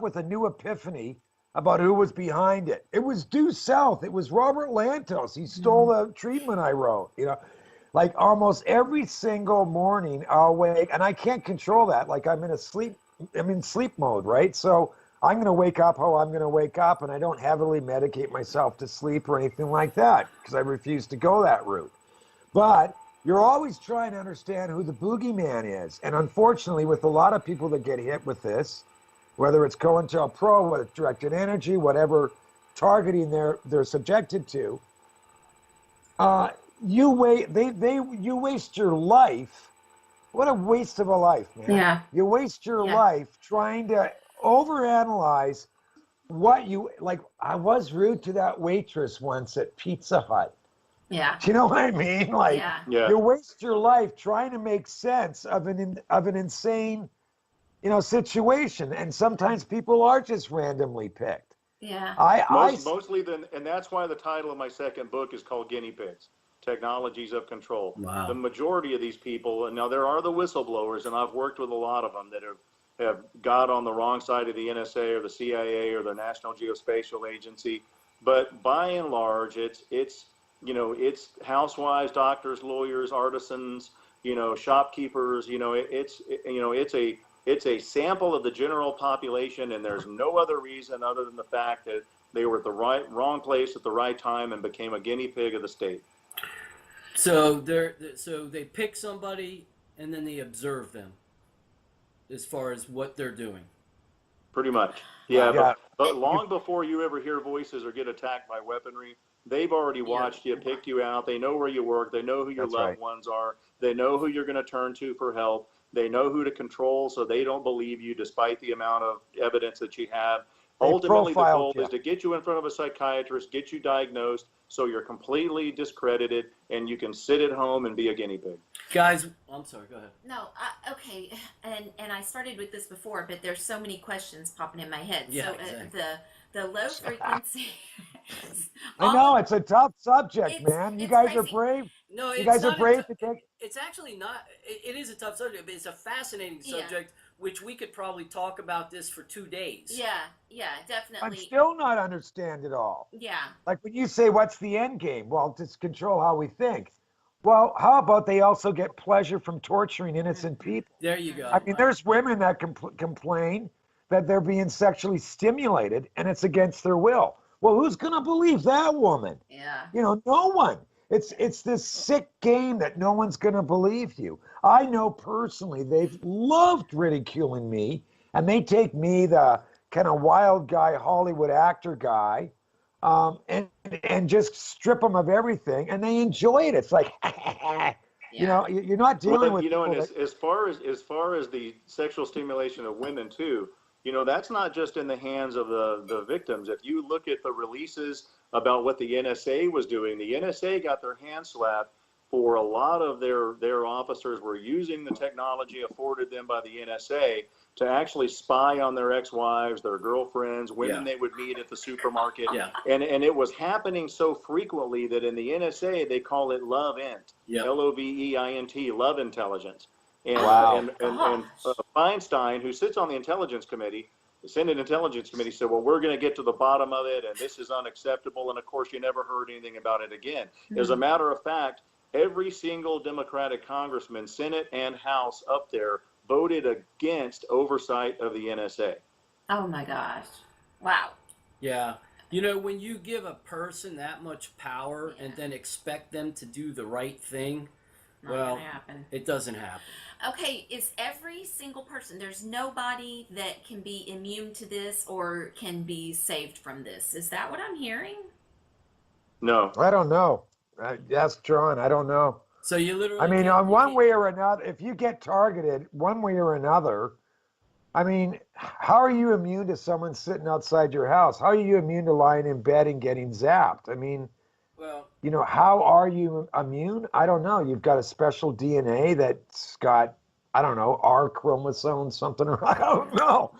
with a new epiphany about who was behind it. It was due south. It was Robert Lantos. He stole the treatment I wrote. You know, like almost every single morning I'll wake, and I can't control that. Like I'm in sleep mode, right? So I'm going to wake up how I'm going to wake up, and I don't heavily medicate myself to sleep or anything like that because I refuse to go that route. But you're always trying to understand who the boogeyman is. And unfortunately, with a lot of people that get hit with this, whether it's COINTELPRO, whether it's directed energy, whatever targeting they're subjected to, you waste your life. What a waste of a life, man. Yeah. You waste your life trying to overanalyze what you like. I was rude to that waitress once at Pizza Hut. Yeah. Do you know what I mean? Like, Yeah. you waste your life trying to make sense of an insane, situation, and sometimes people are just randomly picked. Yeah. Mostly, and that's why the title of my second book is called Guinea Pigs: Technologies of Control. Wow. The majority of these people, and now there are the whistleblowers, and I've worked with a lot of them that have got on the wrong side of the NSA or the CIA or the National Geospatial Agency, but by and large, it's housewives, doctors, lawyers, artisans, shopkeepers. It's a sample of the general population, and there's no other reason other than the fact that they were at the wrong place at the right time and became a guinea pig of the state. So they pick somebody and then they observe them as far as what they're doing. Pretty much. Yeah. But long before you ever hear voices or get attacked by weaponry, they've already watched you, picked you out. They know where you work. They know who your loved ones are. They know who you're going to turn to for help. They know who to control, so they don't believe you despite the amount of evidence that you have. Ultimately, the goal is to get you in front of a psychiatrist, get you diagnosed, so you're completely discredited and you can sit at home and be a guinea pig. Guys, I'm sorry, go ahead. No, okay, and I started with this before, but there's so many questions popping in my head. Yeah, So exactly. the low frequency. I know it's a tough subject, man. You guys are crazy. brave. No, You guys are brave to take. It's actually not. It is a tough subject, but it's a fascinating subject, which we could probably talk about this for 2 days. Yeah, definitely. I'm still not understand it all. Yeah. Like when you say, "What's the end game?" Well, just control how we think. Well, how about they also get pleasure from torturing innocent people? There you go. I mean, there's women that complain that they're being sexually stimulated and it's against their will. Well, who's going to believe that woman? Yeah. No one. It's this sick game that no one's going to believe you. I know personally they've loved ridiculing me, and they take me, the kind of wild guy, Hollywood actor guy, and just strip them of everything, and they enjoy it. It's like, you're not dealing with. And as far as the sexual stimulation of women too, that's not just in the hands of the victims. If you look at the releases about what the NSA was doing, the NSA got their hands slapped for a lot of their officers were using the technology afforded them by the NSA to actually spy on their ex-wives, their girlfriends, women they would meet at the supermarket. Yeah. And it was happening so frequently that in the NSA, they call it LOVEINT, LOVEINT, love intelligence. And, and Feinstein, who sits on the Intelligence Committee, the Senate Intelligence Committee, said, well, we're going to get to the bottom of it, and this is unacceptable. And, of course, you never heard anything about it again. Mm-hmm. As a matter of fact, every single Democratic congressman, Senate and House up there, voted against oversight of the NSA. Oh, my gosh. Wow. Yeah. When you give a person that much power and then expect them to do the right thing, Not gonna happen. It doesn't happen. Okay, is every single person, there's nobody that can be immune to this or can be saved from this? Is that what I'm hearing? No. I don't know. Yes, John. I don't know. So you I literally mean, can't. on You one can't way or another, if you get targeted one way or another, I mean, how are you immune to someone sitting outside your house? How are you immune to lying in bed and getting zapped? I mean, well, how are you immune? I don't know. You've got a special DNA that's got, I don't know, R chromosome, something. I don't know.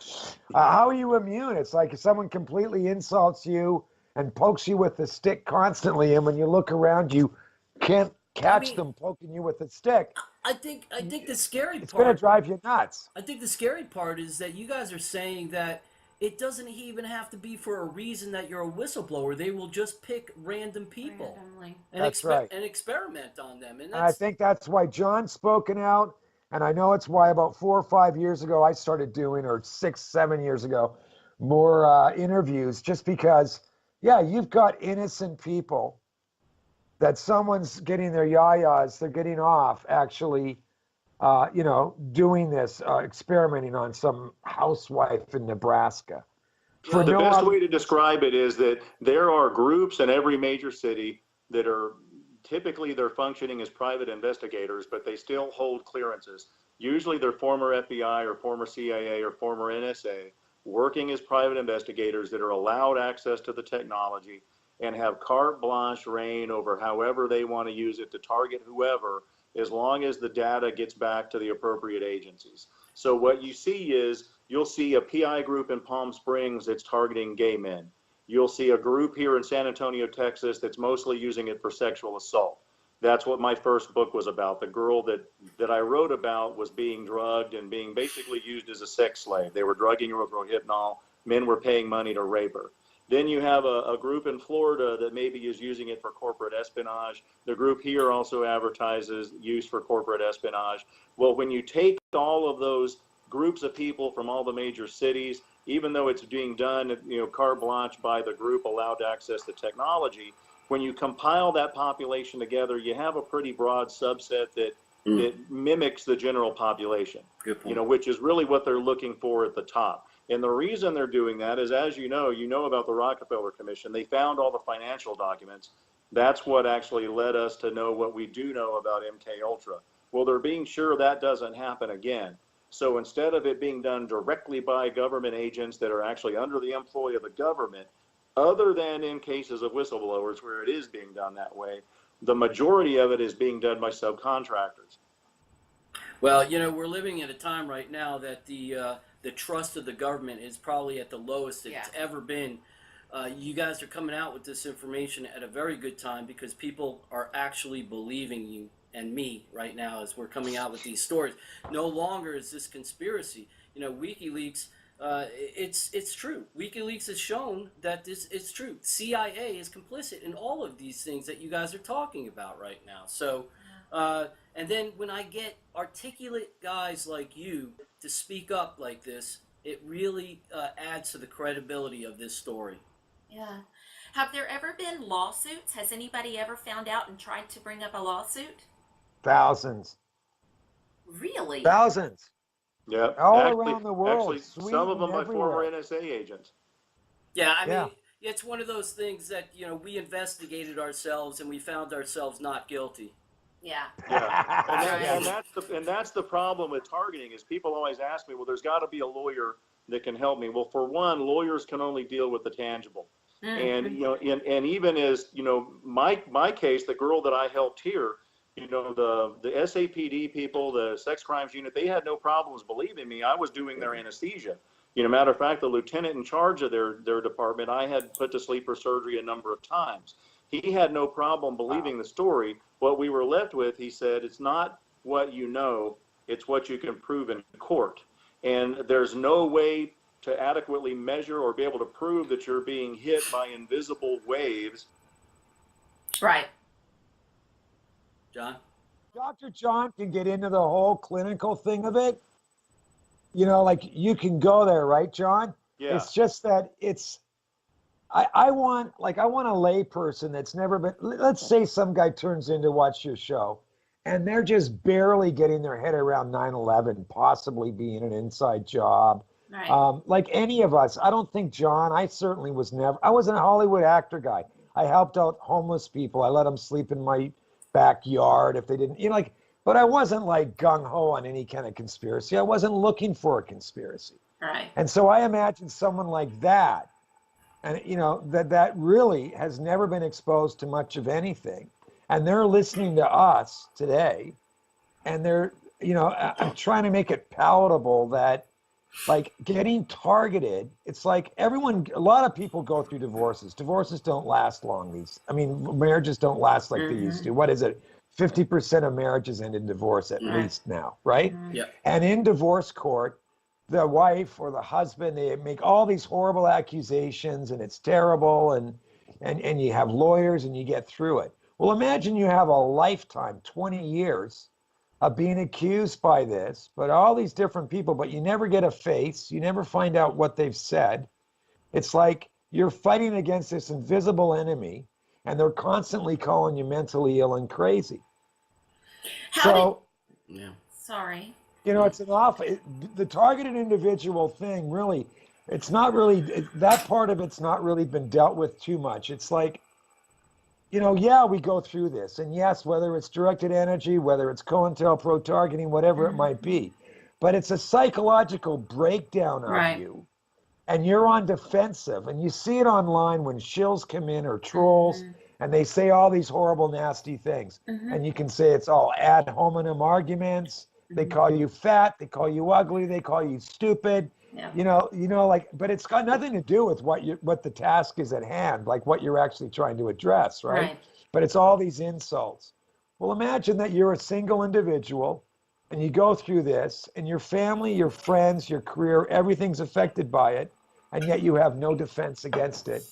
How are you immune? It's like if someone completely insults you and pokes you with the stick constantly, and when you look around, you can't I catch mean, them poking you with the stick. I think the scary It's going to part. drive you nuts. I think the scary part is that you guys are saying that it doesn't even have to be for a reason that you're a whistleblower. They will just pick random people Randomly. and That's right. experiment on them, and And I that's think that's why John's spoken out. And I know it's why about 4 or 5 years ago I started doing, or 6, 7 years ago, more interviews, just because, yeah, you've got innocent people that someone's getting their yayas, they're getting off actually, doing this, experimenting on some housewife in Nebraska for well, The no best other way to reason. describe it is that there are groups in every major city that are typically they're functioning as private investigators, but they still hold clearances. Usually they're former FBI or former CIA or former NSA working as private investigators that are allowed access to the technology and have carte blanche reign over however they want to use it to target whoever, as long as the data gets back to the appropriate agencies. So what you see is you'll see a PI group in Palm Springs that's targeting gay men. You'll see a group here in San Antonio, Texas that's mostly using it for sexual assault. That's what my first book was about. The girl that I wrote about was being drugged and being basically used as a sex slave. They were drugging her with Rohypnol. Men were paying money to rape her. Then you have a group in Florida that maybe is using it for corporate espionage. The group here also advertises use for corporate espionage. Well, when you take all of those groups of people from all the major cities, even though it's being done, carte blanche by the group allowed to access the technology, when you compile that population together, you have a pretty broad subset that mimics the general population. good point. Which is really what they're looking for at the top. And the reason they're doing that is, as you know about the Rockefeller Commission. They found all the financial documents. That's what actually led us to know what we do know about MK Ultra. Well, they're being sure that doesn't happen again. So instead of it being done directly by government agents that are actually under the employ of the government, other than in cases of whistleblowers where it is being done that way, the majority of it is being done by subcontractors. Well, we're living at a time right now that the trust of the government is probably at the lowest it's ever been. You guys are coming out with this information at a very good time because people are actually believing you and me right now as we're coming out with these stories. No longer is this conspiracy. WikiLeaks. It's true. WikiLeaks has shown that it's true. CIA is complicit in all of these things that you guys are talking about right now. So. And then when I get articulate guys like you to speak up like this, it really adds to the credibility of this story. Yeah. Have there ever been lawsuits? Has anybody ever found out and tried to bring up a lawsuit? Thousands, Really? thousands, Yeah, all actually, around the world, some of Sweden, them by former everywhere. NSA agents. Yeah, I Yeah. mean, it's one of those things that we investigated ourselves and we found ourselves not guilty. Yeah. Yeah, and Yeah. that's the problem with targeting is people always ask me, well, there's got to be a lawyer that can help me. Well, for one, lawyers can only deal with the tangible, and and even as my case, the girl that I helped here, the SAPD people, the sex crimes unit, they had no problems believing me. I was doing their anesthesia. Matter of fact, the lieutenant in charge of their department, I had put to sleep for surgery a number of times. He had no problem believing the story. What we were left with, he said, it's not what you know, it's what you can prove in court. And there's no way to adequately measure or be able to prove that you're being hit by invisible waves. Right. John? Dr. John can get into the whole clinical thing of it. Like you can go there, right, John? Yeah. It's just that I want a layperson that's never been, let's say some guy turns in to watch your show and they're just barely getting their head around 9/11 possibly being an inside job. Right. Like any of us, I don't think John, I certainly was never, I wasn't a Hollywood actor guy. I helped out homeless people. I let them sleep in my backyard if they didn't, like, but I wasn't like gung ho on any kind of conspiracy. I wasn't looking for a conspiracy. Right. And so I imagine someone like that, and that really has never been exposed to much of anything, and they're listening to us today, and they're, I'm trying to make it palatable that, like, getting targeted, it's like a lot of people go through divorces. Divorces don't last long. Marriages don't last like they used to. What is it? 50% of marriages end in divorce at least now, right? Yeah. And in divorce court, the wife or the husband, they make all these horrible accusations, and it's terrible, and you have lawyers and you get through it. Well, imagine you have a lifetime, 20 years of being accused by this, but all these different people, but you never get a face, you never find out what they've said. It's like you're fighting against this invisible enemy, and they're constantly calling you mentally ill and crazy. Yeah. Sorry. It's an the targeted individual thing, really, it's not really, that part of it's not really been dealt with too much. It's like, yeah, we go through this. And yes, whether it's directed energy, whether it's COINTELPRO targeting, whatever it might be, but it's a psychological breakdown of you. And you're on defensive. And you see it online when shills come in or trolls, and they say all these horrible, nasty things. And you can say it's all ad hominem arguments. They call you fat, they call you ugly, they call you stupid. Yeah. But it's got nothing to do with what the task is at hand, like what you're actually trying to address, right? But it's all these insults. Well, imagine that you're a single individual and you go through this, and your family, your friends, your career, everything's affected by it, and yet you have no defense against it.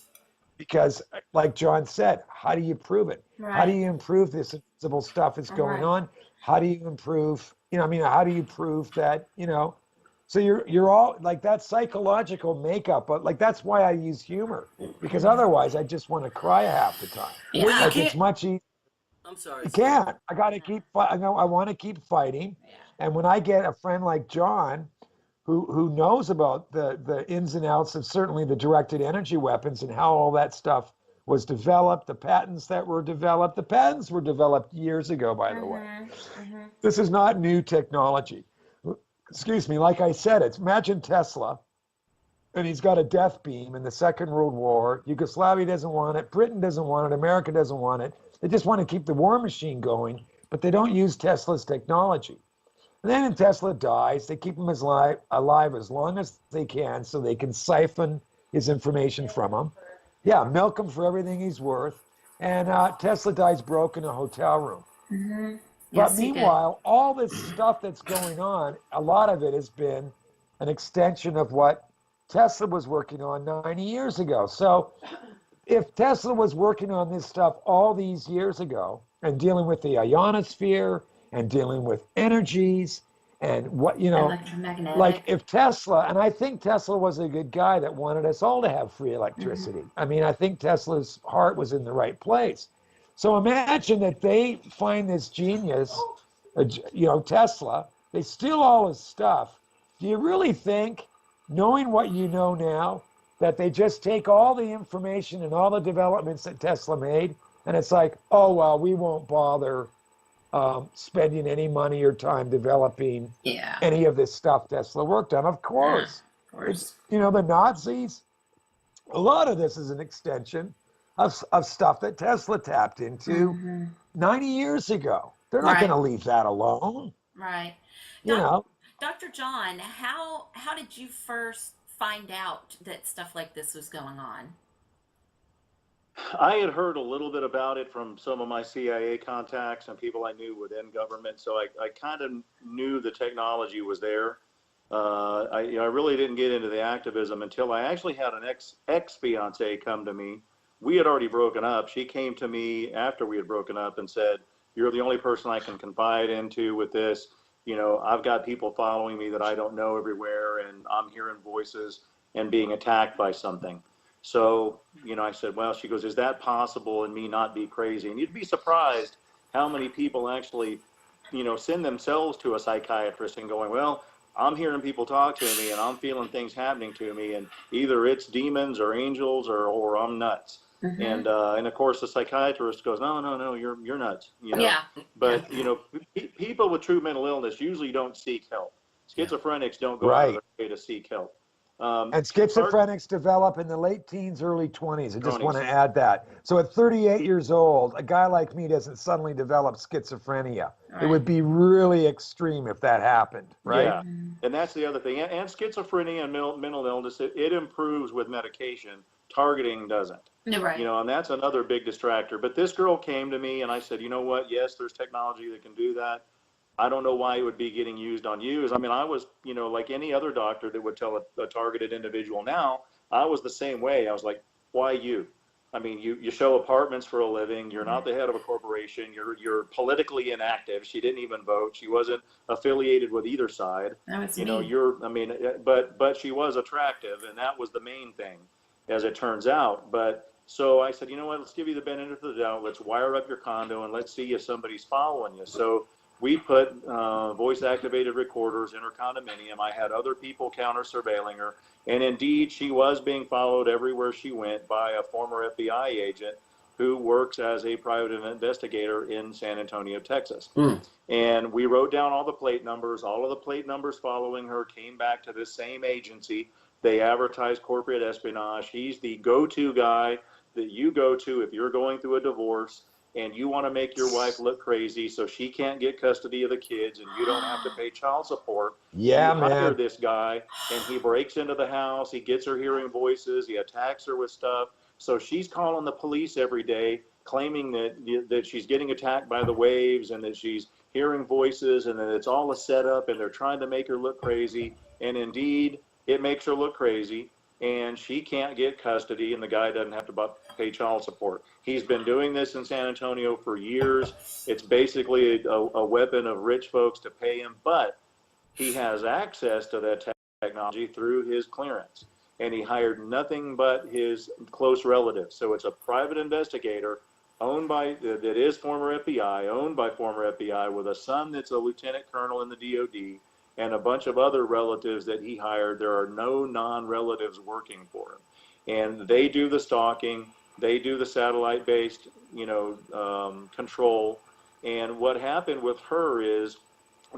Because, like John said, how do you prove it? Right. How do you improve this invisible stuff that's going on? How do you improve, how do you prove that, so you're all like that psychological makeup, but like, that's why I use humor, because otherwise I just want to cry half the time. Yeah. Well, Like, it's much easier. I'm sorry. You can't. I got to keep, I want to keep fighting. And when I get a friend like John, who knows about the ins and outs of certainly the directed energy weapons and how all that stuff was developed, the patents were developed years ago, by the way. This is not new technology. Excuse me, like I said, imagine Tesla, and he's got a death beam in the Second World War. Yugoslavia doesn't want it, Britain doesn't want it, America doesn't want it. They just want to keep the war machine going, but they don't use Tesla's technology. And then when Tesla dies, they keep him alive as long as they can so they can siphon his information from him. Yeah, milk him for everything he's worth. And Tesla dies broke in a hotel room. But meanwhile, all this stuff that's going on, a lot of it has been an extension of what Tesla was working on 90 years ago. So if Tesla was working on this stuff all these years ago and dealing with the ionosphere and dealing with energies and what, Electromagnetic. like if Tesla, and I think Tesla was a good guy that wanted us all to have free electricity. I think Tesla's heart was in the right place. So imagine that they find this genius, Tesla, they steal all his stuff. Do you really think, knowing what you know now, that they just take all the information and all the developments that Tesla made, and it's like, oh, well, we won't bother spending any money or time developing any of this stuff Tesla worked on? Of course. Of course. The Nazis, a lot of this is an extension of stuff that Tesla tapped into 90 years ago. They're not going to leave that alone. Right. Dr. John, how did you first find out that stuff like this was going on? I had heard a little bit about it from some of my CIA contacts and people I knew within government, so I kind of knew the technology was there. I really didn't get into the activism until I actually had an ex-fiance come to me. We had already broken up. She came to me after we had broken up and said, "You're the only person I can confide into with this. I've got people following me that I don't know everywhere, and I'm hearing voices and being attacked by something." So, I said, well, she goes, "Is that possible and me not be crazy?" And you'd be surprised how many people actually, send themselves to a psychiatrist and going, "Well, I'm hearing people talk to me and I'm feeling things happening to me, and either it's demons or angels or I'm nuts." Mm-hmm. And of course the psychiatrist goes, no, you're nuts, you know. Yeah. But Yeah. you know, people with true mental illness usually don't seek help. Yeah. Schizophrenics don't go out of Right. their way to seek help. And schizophrenics develop in the late teens, early 20s. I just want to 20s. add that. So at 38 years old, a guy like me doesn't suddenly develop schizophrenia. It would Right. be really extreme if that happened, right? Yeah, and that's the other thing. And schizophrenia and mental illness, it improves with medication. Targeting doesn't. No, You right. know, and that's another big distractor. But this girl came to me and I said, you know what? Yes, there's technology that can do that. I don't know why it would be getting used on you. I mean, I was, you know, like any other doctor that would tell a targeted individual now, I was the same way. I was like, why you? I mean, you show apartments for a living. You're not the head of a corporation. You're politically inactive. She didn't even vote. She wasn't affiliated with either side. That was You know, me. I mean, but she was attractive, and that was the main thing, as it turns out. But so I said, you know what? Let's give you the benefit of the doubt. Let's wire up your condo and let's see if somebody's following you. So we put voice-activated recorders in her condominium. I had other people counter-surveilling her. And indeed, she was being followed everywhere she went by a former FBI agent who works as a private investigator in San Antonio, Texas. And we wrote down all the plate numbers. All of the plate numbers following her came back to this same agency. They advertise corporate espionage. He's the go-to guy that you go to if you're going through a divorce and you want to make your wife look crazy so she can't get custody of the kids and you don't have to pay child support. Yeah, You hire man. this guy and he breaks into the house. He gets her hearing voices. He attacks her with stuff. So she's calling the police every day, claiming that she's getting attacked by the waves and that she's hearing voices and that it's all a setup and they're trying to make her look crazy. And indeed, it makes her look crazy. And she can't get custody, and the guy doesn't have to pay child support. He's been doing this in San Antonio for years. It's basically a weapon of rich folks to pay him, but he has access to that technology through his clearance. And he hired nothing but his close relatives. So it's a private investigator that is former FBI, owned by former FBI, with a son that's a lieutenant colonel in the DOD, and a bunch of other relatives that he hired. There are no non-relatives working for him. And they do the stalking. They do the satellite-based, control. And what happened with her is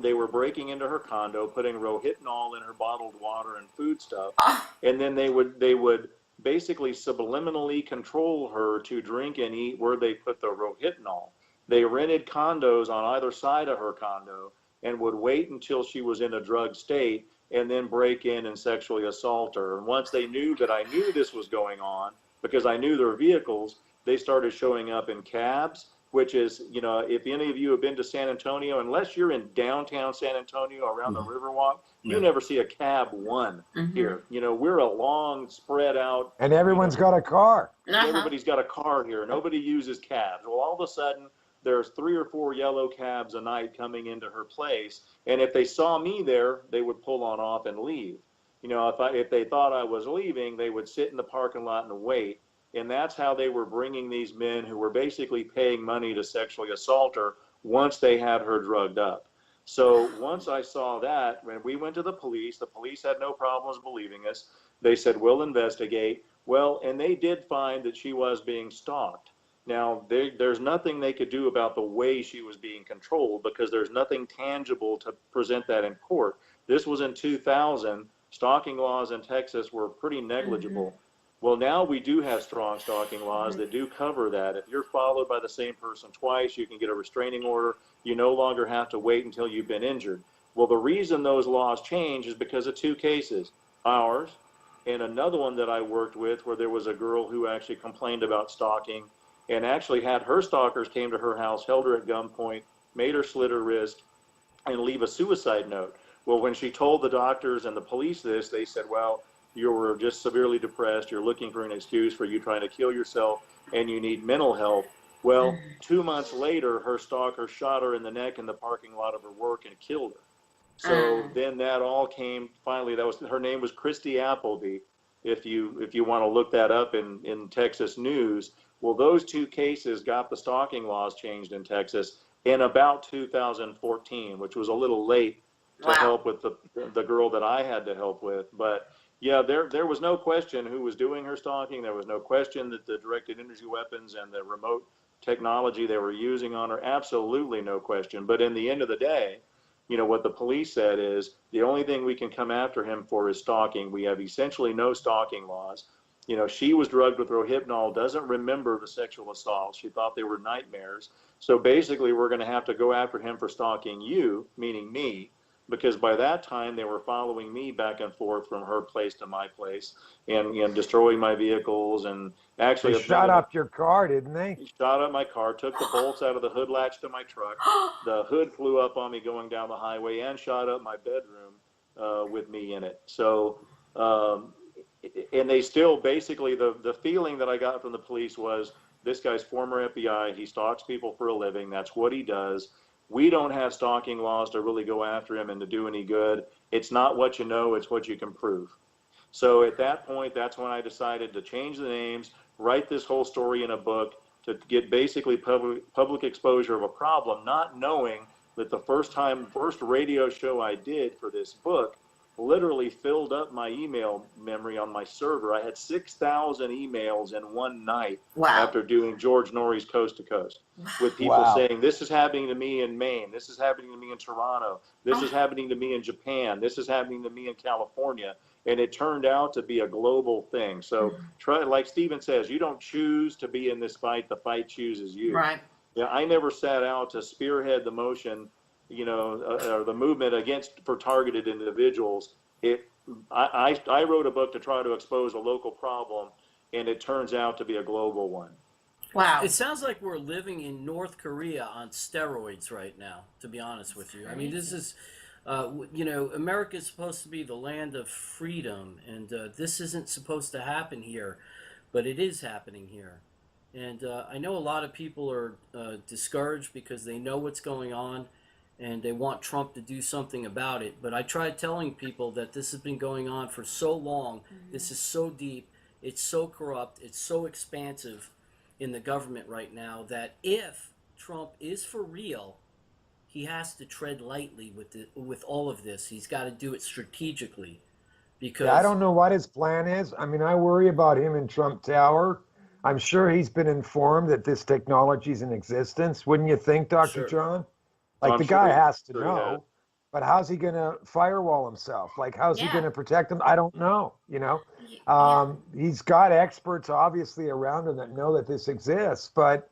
they were breaking into her condo, putting rohypnol in her bottled water and food stuff. And then they would basically subliminally control her to drink and eat where they put the rohypnol. They rented condos on either side of her condo and would wait until she was in a drug state and then break in and sexually assault her. And once they knew that I knew this was going on, because I knew their vehicles, they started showing up in cabs, which is, if any of you have been to San Antonio, unless you're in downtown San Antonio around the Riverwalk, you never see a cab here. We're a long, spread out. And everyone's got a car. Everybody's got a car here. Nobody uses cabs. Well, all of a sudden, there's 3 or 4 yellow cabs a night coming into her place. And if they saw me there, they would pull on off and leave. If they thought I was leaving, they would sit in the parking lot and wait. And that's how they were bringing these men who were basically paying money to sexually assault her once they had her drugged up. So once I saw that, when we went to the police had no problems believing us. They said, we'll investigate. Well, and they did find that she was being stalked. Now, there's nothing they could do about the way she was being controlled because there's nothing tangible to present that in court. This was in 2000. Stalking laws in Texas were pretty negligible. Well, now we do have strong stalking laws that do cover that. If you're followed by the same person twice, you can get a restraining order. You no longer have to wait until you've been injured. Well, the reason those laws change is because of 2 cases, ours and another one that I worked with where there was a girl who actually complained about stalking and actually had her stalkers came to her house, held her at gunpoint, made her slit her wrist, and leave a suicide note. Well, when she told the doctors and the police this, they said, well, you were just severely depressed, you're looking for an excuse for you trying to kill yourself, and you need mental help. Well, 2 months later, her stalker shot her in the neck in the parking lot of her work and killed her. So then that all came, finally, her name was Christy Appleby, if you want to look that up in Texas news. Well, those 2 cases got the stalking laws changed in Texas in about 2014, which was a little late to help with the girl that I had to help with. But, Yeah, there was no question who was doing her stalking. There was no question that the directed energy weapons and the remote technology they were using on her, absolutely no question. But in the end of the day, what the police said is the only thing we can come after him for is stalking. We have essentially no stalking laws. She was drugged with Rohypnol, doesn't remember the sexual assault. She thought they were nightmares. So basically, we're going to have to go after him for stalking you, meaning me, because by that time they were following me back and forth from her place to my place and destroying my vehicles and actually They shot up your car, didn't they? shot up my car, took the bolts out of the hood latch to my truck. The hood flew up on me going down the highway and shot up my bedroom with me in it. So, and they still basically, the feeling that I got from the police was this guy's former FBI. He stalks people for a living. That's what he does. We don't have stalking laws to really go after him and to do any good. It's not what you know, it's what you can prove. So at that point, that's when I decided to change the names, write this whole story in a book to get basically public exposure of a problem, not knowing that the first radio show I did for this book literally filled up my email memory on my server. I had 6,000 emails in one night after doing George Norrie's Coast to Coast with people saying, this is happening to me in Maine. This is happening to me in Toronto. This is happening to me in Japan. This is happening to me in California. And it turned out to be a global thing. So like Stephen says, you don't choose to be in this fight. The fight chooses you. Right. Yeah, I never set out to spearhead the motion, or the movement for targeted individuals. I wrote a book to try to expose a local problem, and it turns out to be a global one. Wow. It sounds like we're living in North Korea on steroids right now, to be honest with you. I mean, this is, America is supposed to be the land of freedom, and this isn't supposed to happen here, but it is happening here. And I know a lot of people are discouraged because they know what's going on, and they want Trump to do something about it. But I tried telling people that this has been going on for so long. This is so deep. It's so corrupt. It's so expansive in the government right now that if Trump is for real, he has to tread lightly with all of this. He's got to do it strategically. Because I don't know what his plan is. I mean, I worry about him in Trump Tower. I'm sure he's been informed that this technology is in existence. Wouldn't you think, Dr. John? Like, the guy has to know, but how's he going to firewall himself? Like, how's he going to protect him? I don't know, He's got experts, obviously, around him that know that this exists. But,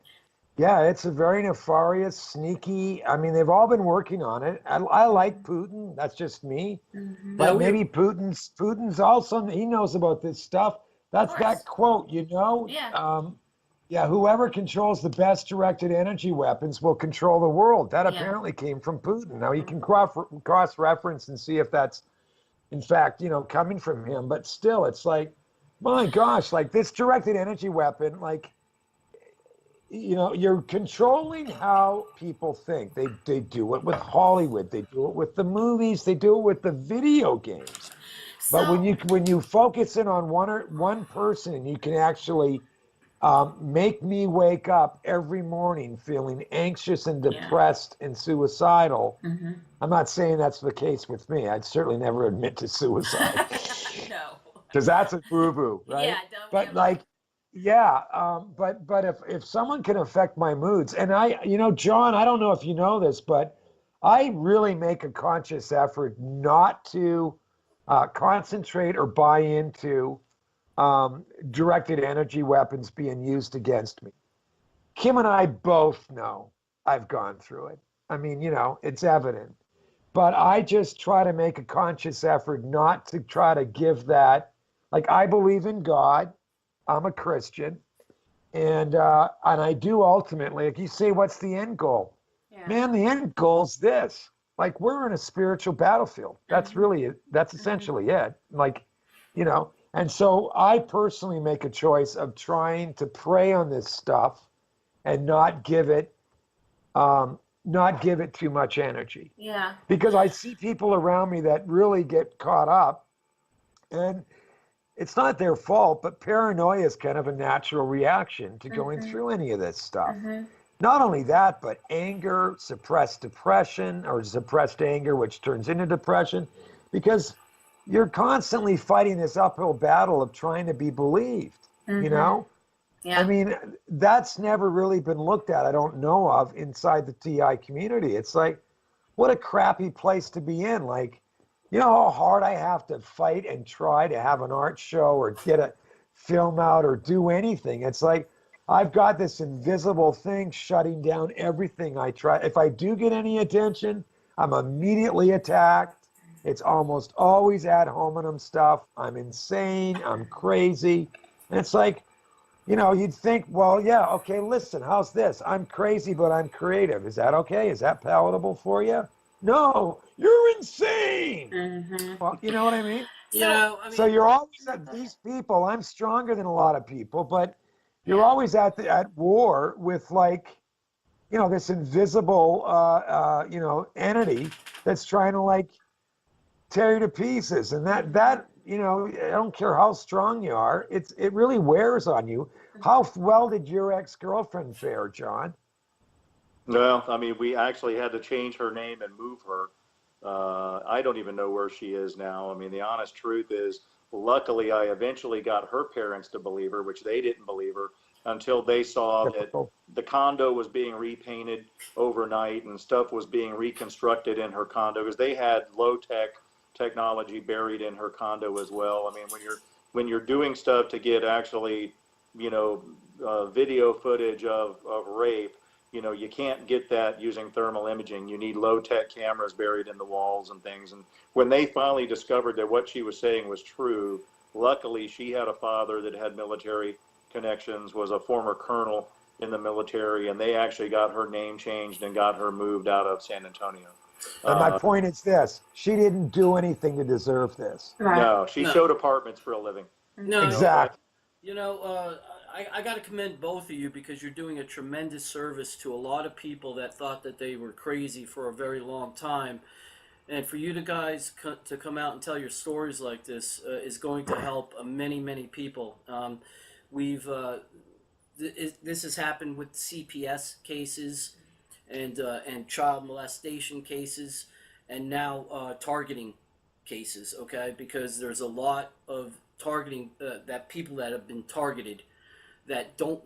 yeah, it's a very nefarious, sneaky. I mean, they've all been working on it. I like Putin. That's just me. But maybe Putin's also, he knows about this stuff. That's that quote, whoever controls the best directed energy weapons will control the world. That apparently came from Putin. Now, you can cross-reference and see if that's, in fact, coming from him. But still, it's like, my gosh, like this directed energy weapon, like, you're controlling how people think. They do it with Hollywood. They do it with the movies. They do it with the video games. But when you focus in on one person, you can actually make me wake up every morning feeling anxious and depressed and suicidal. I'm not saying that's the case with me. I'd certainly never admit to suicide. No. Because that's a boo-boo, right? Yeah, don't. But like, but if someone can affect my moods, and John, I don't know if you know this, but I really make a conscious effort not to concentrate or buy into directed energy weapons being used against me. Kim and I both know I've gone through it. I mean, it's evident. But I just try to make a conscious effort not to try to give that. Like, I believe in God. I'm a Christian. And I do ultimately, like you say, what's the end goal? Yeah. Man, the end goal's this. Like, we're in a spiritual battlefield. That's really it. That's essentially it. Like, and so I personally make a choice of trying to prey on this stuff and not give it too much energy. Yeah. Because I see people around me that really get caught up, and it's not their fault, but paranoia is kind of a natural reaction to going through any of this stuff. Not only that, but anger, suppressed depression, or suppressed anger, which turns into depression. Because you're constantly fighting this uphill battle of trying to be believed, you know? Yeah. I mean, that's never really been looked at, I don't know of, inside the TI community. It's like, what a crappy place to be in. Like, you know how hard I have to fight and try to have an art show or get a film out or do anything. It's like, I've got this invisible thing shutting down everything I try. If I do get any attention, I'm immediately attacked. It's almost always ad hominem stuff. I'm insane. I'm crazy. And it's like, you know, you'd think, well, yeah, okay, listen, how's this? I'm crazy, but I'm creative. Is that okay? Is that palatable for you? No, you're insane. Well, you know what I mean? You know, I So mean, you're always at these people. I'm stronger than a lot of people, but you're always at war with, like, you know, this invisible you know, entity that's trying to, like, tear you to pieces. And that you know, I don't care how strong you are, it really wears on you. How well did your ex-girlfriend fare, John? Well, I mean, we actually had to change her name and move her. I don't even know where she is now. I mean, the honest truth is, luckily, I eventually got her parents to believe her, which they didn't believe her until they saw that Typical. the condo was being repainted overnight and stuff was being reconstructed in her condo, because they had low tech technology buried in her condo as well. I mean, when you're doing stuff to get actually, you know, video footage of rape, you know, you can't get that using thermal imaging. You need low tech cameras buried in the walls and things. And when they finally discovered that what she was saying was true, luckily she had a father that had military connections, was a former colonel in the military, and they actually got her name changed and got her moved out of San Antonio. And my point is this: she didn't do anything to deserve this. No, she No. showed apartments for a living. no, Exactly. You know, I got to commend both of you because you're doing a tremendous service to a lot of people that thought that they were crazy for a very long time. And for you to guys to come out and tell your stories like this is going to help many, many people. We've this has happened with CPS cases and child molestation cases, and now targeting cases. Okay, because there's a lot of targeting that people that have been targeted that didn't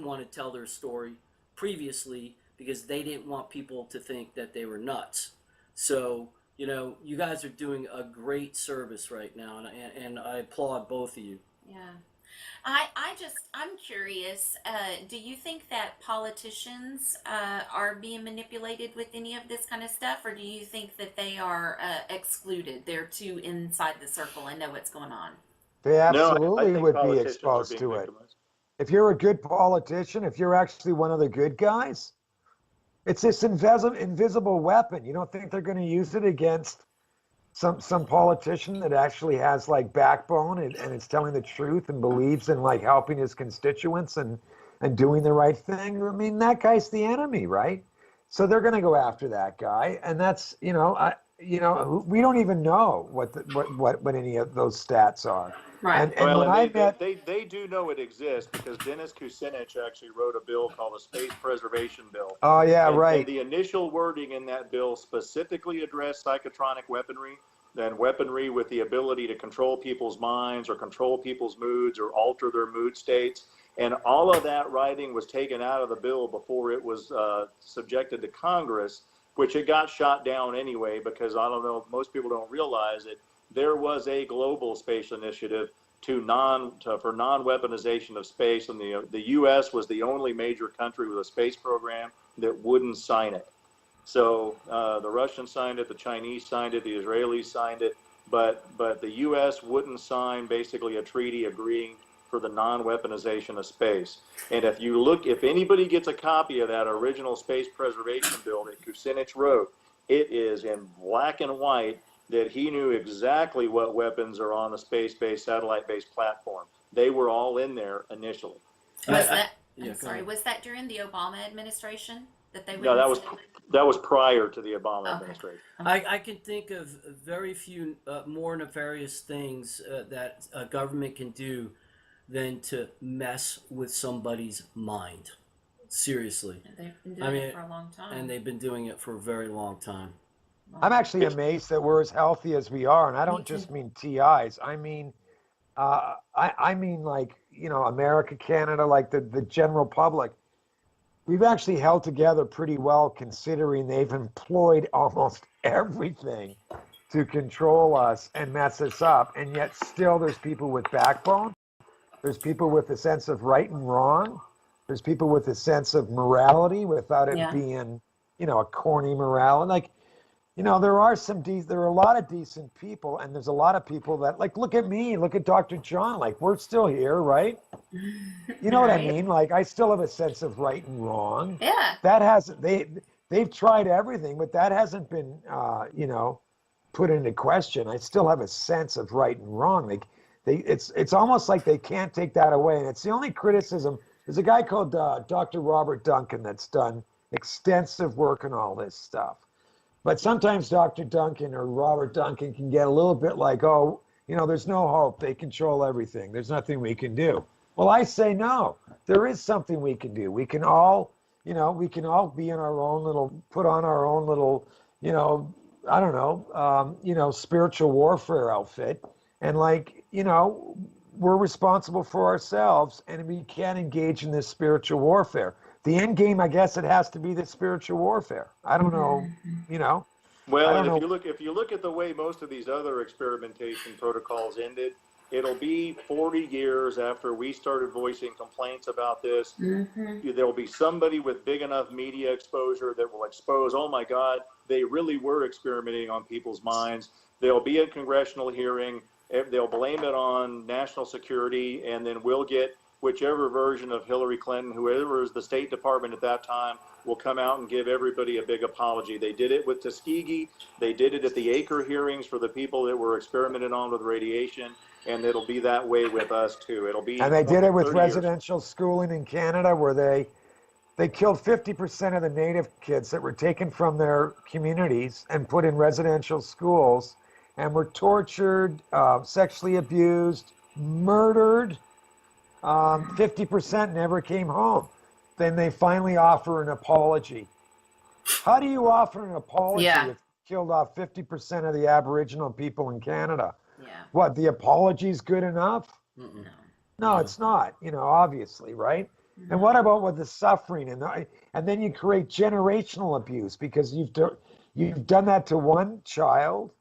want to tell their story previously because they didn't want people to think that they were nuts. So, you know, you guys are doing a great service right now, and I applaud both of you. Yeah. I'm curious. Do you think that politicians are being manipulated with any of this kind of stuff, or do you think that they are excluded? They're too inside the circle and know what's going on. They No, I absolutely think would be politicians are exposed being to it. victimized. If you're a good politician, if you're actually one of the good guys, it's this invisible weapon. You don't think they're going to use it against some politician that actually has, like, backbone and it's telling the truth and believes in, like, helping his constituents and doing the right thing? I mean, that guy's the enemy, right? So they're going to go after that guy, and that's, you know, we don't even know what any of those stats are. Right. And Well, when and I met, they do know it exists because Dennis Kucinich actually wrote a bill called the Space Preservation Bill. oh yeah, And right. the initial wording in that bill specifically addressed psychotronic weaponry, then weaponry with the ability to control people's minds or control people's moods or alter their mood states. And all of that writing was taken out of the bill before it was subjected to Congress, which it got shot down anyway, because I don't know, most people don't realize it. There was a global space initiative for non-weaponization of space, and the U.S. was the only major country with a space program that wouldn't sign it. So the Russians signed it, the Chinese signed it, the Israelis signed it, but the U.S. wouldn't sign basically a treaty agreeing for the non-weaponization of space. And if anybody gets a copy of that original space preservation bill that Kucinich wrote, it is in black and white that he knew exactly what weapons are on the space-based, satellite-based platform. They were all in there initially. Was that? Yeah, I'm go sorry. ahead. Was that during the Obama administration that they would? No, that was prior to the Obama Okay. administration. I can think of very few more nefarious things that a government can do than to mess with somebody's mind. Seriously. They've been doing I mean, it for a long time. And they've been doing it for a very long time. I'm actually amazed that we're as healthy as we are, and I Me don't too. just mean TIs. I mean, I mean like America, Canada, like the general public. We've actually held together pretty well, considering they've employed almost everything to control us and mess us up, and yet still there's people with backbone. There's people with a sense of right and wrong. There's people with a sense of morality without it Yeah. being, a corny morality. Like, there are a lot of decent people, and there's a lot of people that, like, look at me, look at Dr. John. Like, we're still here, right? You know what I Right. mean? Like, I still have a sense of right and wrong. Yeah. That hasn't they've tried everything, but that hasn't been put into question. I still have a sense of right and wrong. It's almost like they can't take that away, and it's the only criticism. There's a guy called Dr. Robert Duncan that's done extensive work on all this stuff. But sometimes Dr. Duncan or Robert Duncan can get a little bit like, oh, there's no hope. They control everything. There's nothing we can do. Well, I say no. There is something we can do. We can all, be in our own little, put on our own little, I don't know, spiritual warfare outfit. And we're responsible for ourselves, and we can engage in this spiritual warfare. The end game, I guess, it has to be the spiritual warfare. I don't know, I Well, don't and know. if you look at the way most of these other experimentation protocols ended, it'll be 40 years after we started voicing complaints about this. There'll be somebody with big enough media exposure that will expose, oh my God, they really were experimenting on people's minds. There'll be a congressional hearing. They'll blame it on national security, and then we'll get whichever version of Hillary Clinton, whoever is the State Department at that time, will come out and give everybody a big apology. They did it with Tuskegee. They did it at the Acre hearings for the people that were experimented on with radiation, and it'll be that way with us too. It'll be And they did it with 30 years. residential schooling in Canada, where they killed 50% of the native kids that were taken from their communities and put in residential schools, and were tortured, sexually abused, murdered. 50% never came home. Then they finally offer an apology. How do you offer an apology Yeah. if you killed off 50% of the Aboriginal people in Canada? Yeah. What, the apology's good enough? No. No, it's not, obviously, right? And what about with the suffering? And then you create generational abuse, because you've done that to one child,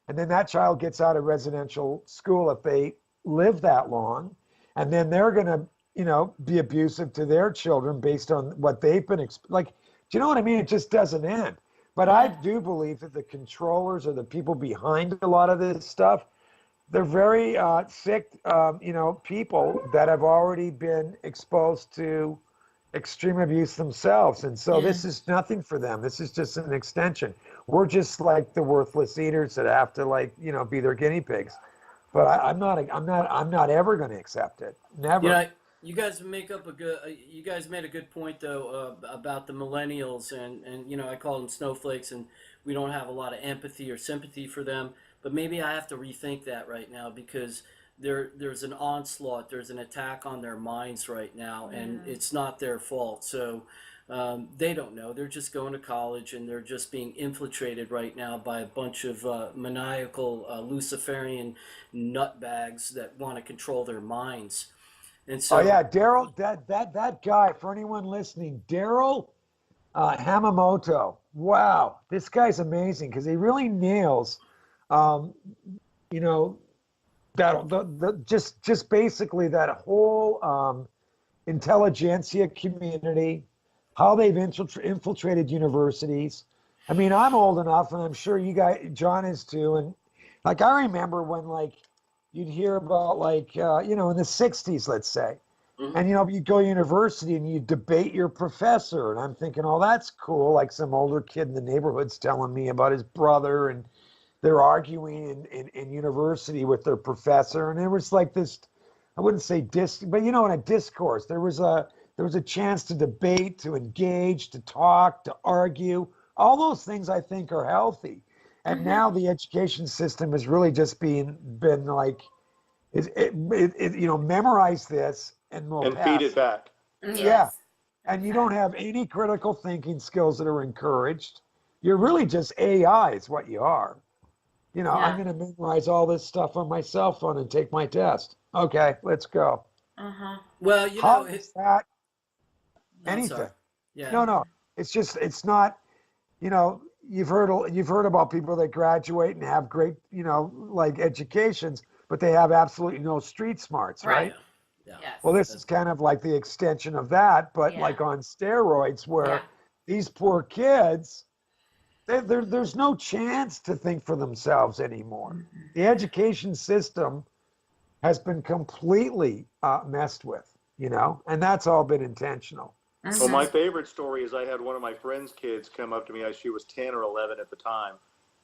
and then that child gets out of residential school if they live that long, and then they're going to, be abusive to their children based on what they've been like. Do you know what I mean? It just doesn't end. But I do believe that the controllers or the people behind a lot of this stuff, they're very sick, people that have already been exposed to extreme abuse themselves. And so this is nothing for them. This is just an extension. We're just like the worthless eaters that have to be their guinea pigs. But I'm not ever going to accept it. Never. Yeah, you guys make up you guys made a good point though about the millennials, and I call them snowflakes, and we don't have a lot of empathy or sympathy for them. But maybe I have to rethink that right now, because there's an onslaught, there's an attack on their minds right now, and it's not their fault. So they don't know. They're just going to college, and they're just being infiltrated right now by a bunch of maniacal Luciferian nutbags that want to control their minds. And so, Oh yeah, Daryl, that guy. For anyone listening, Daryl Hamamoto. Wow, this guy's amazing, because he really nails, that just basically that whole intelligentsia community, how they've infiltrated universities. I mean, I'm old enough, and I'm sure you guys, John is too, and I remember when you'd hear about in the 60s, let's say, and you'd go to university and you'd debate your professor, and I'm thinking, oh, that's cool. Like some older kid in the neighborhood's telling me about his brother, and they're arguing in university with their professor, and there was this, I wouldn't say but in a discourse, there was a chance to debate, to engage, to talk, to argue. All those things I think are healthy. And now the education system has really just been memorize this and we'll pass. Feed it back. Yeah. And you don't have any critical thinking skills that are encouraged. you're really just AI is what you are. You know, I'm Yeah. going to memorize all this stuff on my cell phone and take my test. Okay, let's go. Uh-huh. Well, How is that I'm sorry. anything? Yeah. No, no. It's just it's not, you know, you've heard about people that graduate and have great, you know, like educations, but they have absolutely no street smarts, Right. right? Yeah. Yes. Well, this is That's, kind of like the extension of that, but Yeah. like on steroids, Yeah. where these poor kids, there's no chance to think for themselves anymore. The education system has been completely messed with, you know, and that's all been intentional. Well, my Mhm. favorite story is I had one of my friend's kids come up to me. She was 10 or 11 at the time.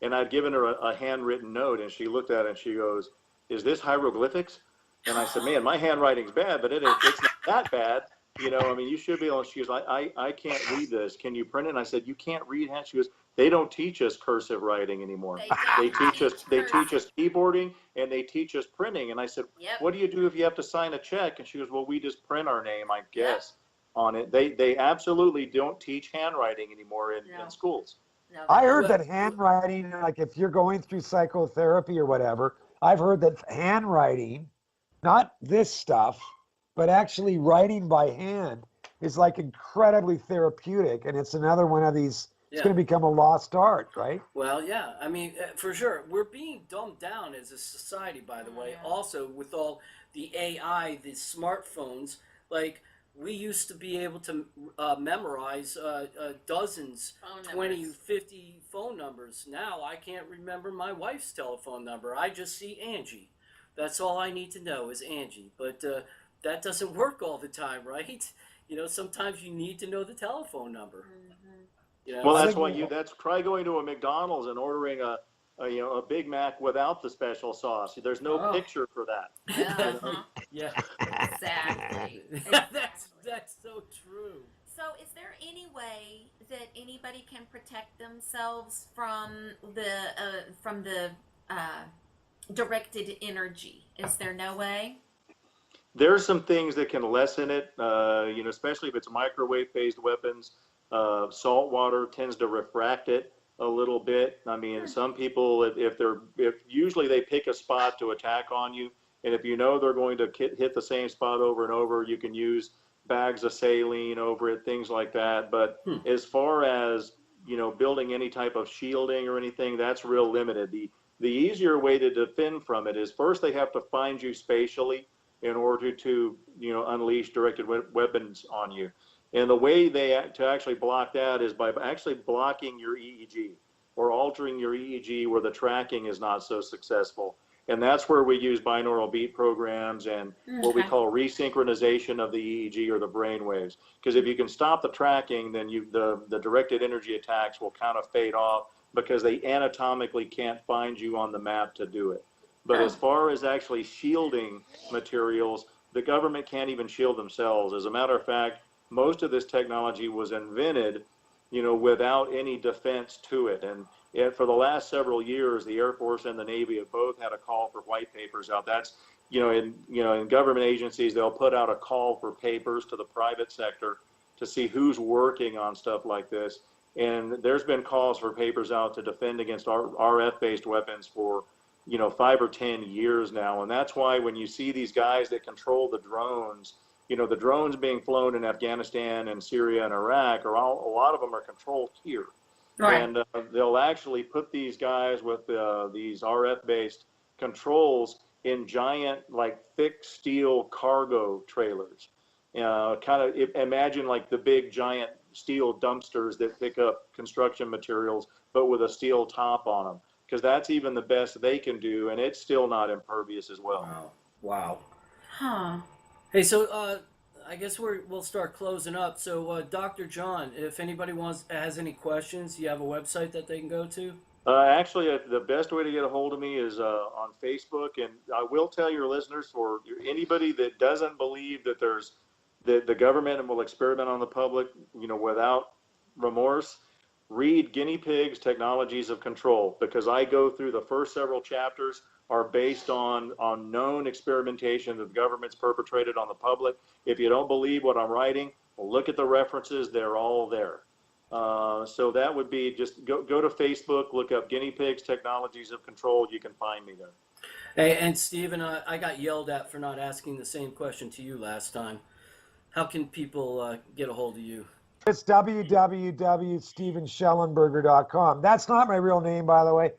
And I'd given her a handwritten note, and she looked at it and she goes, "Is this hieroglyphics?" And I said, "Man, my handwriting's bad, but it's not that bad. You know, I mean, you should be able." She goes, I can't read this. Can you print it?" And I said, "You can't read hand." She goes, "They don't teach us cursive writing anymore. They They don't teach us teach they teach cursive. us keyboarding and they teach us printing." And I said, Yep. "What do you do if you have to sign a check?" And she goes, "Well, we just print our name, I Yep. guess, on it." They absolutely don't teach handwriting anymore in No. schools. No, I they don't. heard well, that handwriting, like if you're going through psychotherapy or whatever, I've heard that handwriting, not this stuff, but actually writing by hand is like incredibly therapeutic. And it's another one of these, it's yeah. going to become a lost art, right? Well, yeah. I mean, for sure, we're being dumbed down as a society. By the way, Yeah. also with all the AI, the smartphones, like we used to be able to memorize dozens, Phone 20, numbers. 50 phone numbers. Now I can't remember my wife's telephone number. I just see Angie. That's all I need to know is Angie. But that doesn't work all the time, right? You know, sometimes you need to know the telephone number. Mhm. You know, Well, I that's think why that's try going to a McDonald's and ordering a Big Mac without the special sauce. There's no Oh. picture for that. Yeah. You know? Uh-huh. Yeah. Exactly. that's Exactly. that's so true. So, is there any way that anybody can protect themselves from the uh, directed energy? Is there no way? There are some things that can lessen it. You know, especially if it's microwave-based weapons. Salt water tends to refract it a little bit. I mean, Hmm. some people, if usually they pick a spot to attack on you, and if you know they're going to hit the same spot over and over, you can use bags of saline over it, things like that. But Hmm. as far as, you know, building any type of shielding or anything, that's real limited. The easier way to defend from it is first they have to find you spatially in order to, you know, unleash directed weapons on you. And the way to actually block that is by actually blocking your EEG or altering your EEG where the tracking is not so successful. And that's where we use binaural beat programs and what we Okay. call resynchronization of the EEG or the brain waves. Because if you can stop the tracking, then the directed energy attacks will kind of fade off because they anatomically can't find you on the map to do it. But Oh. as far as actually shielding materials, the government can't even shield themselves. As a matter of fact, most of this technology was invented, you know, without any defense to it. And for the last several years, the Air Force and the Navy have both had a call for white papers out. That's, in government agencies, they'll put out a call for papers to the private sector to see who's working on stuff like this. And there's been calls for papers out to defend against RF-based weapons for, 5 or 10 years now. And that's why when you see these guys that control the drones, the drones being flown in Afghanistan and Syria and Iraq a lot of them are controlled here. Right. And they'll actually put these guys with these RF-based controls in giant, like thick steel cargo trailers. Kind of imagine like the big giant steel dumpsters that pick up construction materials, but with a steel top on them, because that's even the best they can do, and it's still not impervious as well. Wow. Wow. Huh. Hey, so I guess we'll start closing up. So, Dr. John, if anybody has any questions, you have a website that they can go to? Actually, the best way to get a hold of me is on Facebook, and I will tell your listeners, for anybody that doesn't believe that the government will experiment on the public, without remorse, read Guinea Pigs: Technologies of Control, because I go through the first several chapters are based on known experimentation that the government's perpetrated on the public. If you don't believe what I'm writing, well, look at the references; they're all there. So that would be just go to Facebook, look up Guinea Pigs Technologies of Control. You can find me there. Hey, and Stephen, I got yelled at for not asking the same question to you last time. How can people get a hold of you? It's www.stevenschellenberger.com. That's not my real name, by the way.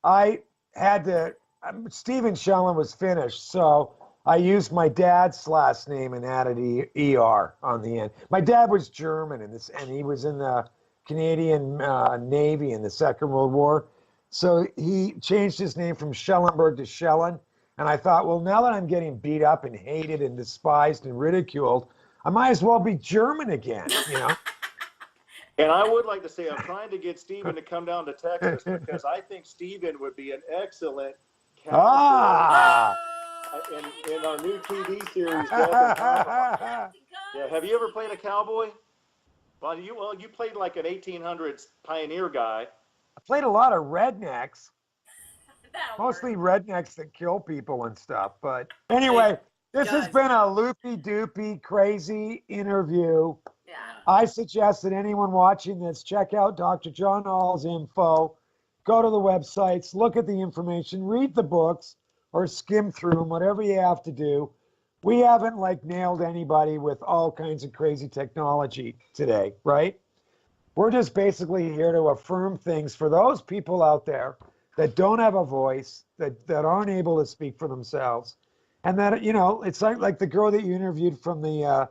I had to, Stephen Shellen was finished, so I used my dad's last name and added ER on the end. My dad was German, and he was in the Canadian Navy in the Second World War. So he changed his name from Schellenberg to Shellen. And I thought, well, now that I'm getting beat up and hated and despised and ridiculed, I might as well be German again, you know? And I would like to say I'm trying to get Stephen to come down to Texas because I think Stephen would be an excellent counselor in our new TV series. Yeah, have you ever played a cowboy? Well, you played like an 1800s pioneer guy. I played a lot of rednecks, That'll mostly work. rednecks that kill people and stuff. But anyway, this has guys. been a loopy-doopy, crazy interview. Yeah. I suggest that anyone watching this check out Dr. John Hall's info, go to the websites, look at the information, read the books, or skim through them, whatever you have to do. We haven't like nailed anybody with all kinds of crazy technology today, right? We're just basically here to affirm things for those people out there that don't have a voice, that aren't able to speak for themselves. And that, you know, it's like the girl that you interviewed from the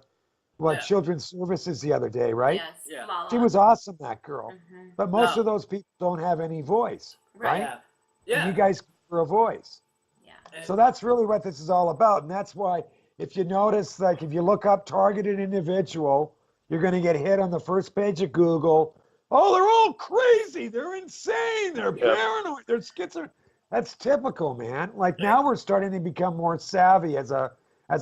Children's Services the other day, right? Yes. Yeah. Lala. She was awesome, that girl. Mhm. But most No. of those people don't have any voice, right? Yeah. Yeah. And you guys give her a voice. Yeah. So that's really what this is all about. And that's why, if you notice, like if you look up targeted individual, you're going to get hit on the first page of Google. Oh, they're all crazy. They're insane. They're paranoid. They're schizophrenic. That's typical, man. Like now we're starting to become more savvy as a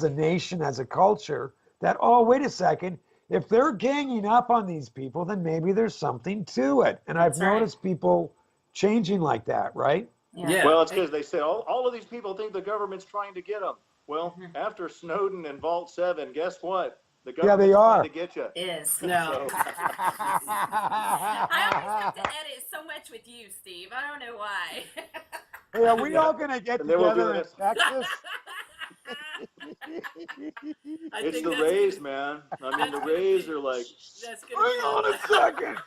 nation, as a culture, that, oh, wait a second. If they're ganging up on these people, then maybe there's something to it. And I've That's right. noticed people changing like that, right? Yeah. Well, it's because they say all of these people think the government's trying to get them. Well, Mhm. after Snowden and Vault 7, guess what? The Yeah, government's they are. trying to get you. Is. Now, I always have to edit so much with you, Steve. I don't know why. Hey, are we all going to get And then we'll do together in this. Texas? I It's think the that's Rays, gonna- man. I mean, the that's gonna Rays be- are like, That's gonna Hang on a second.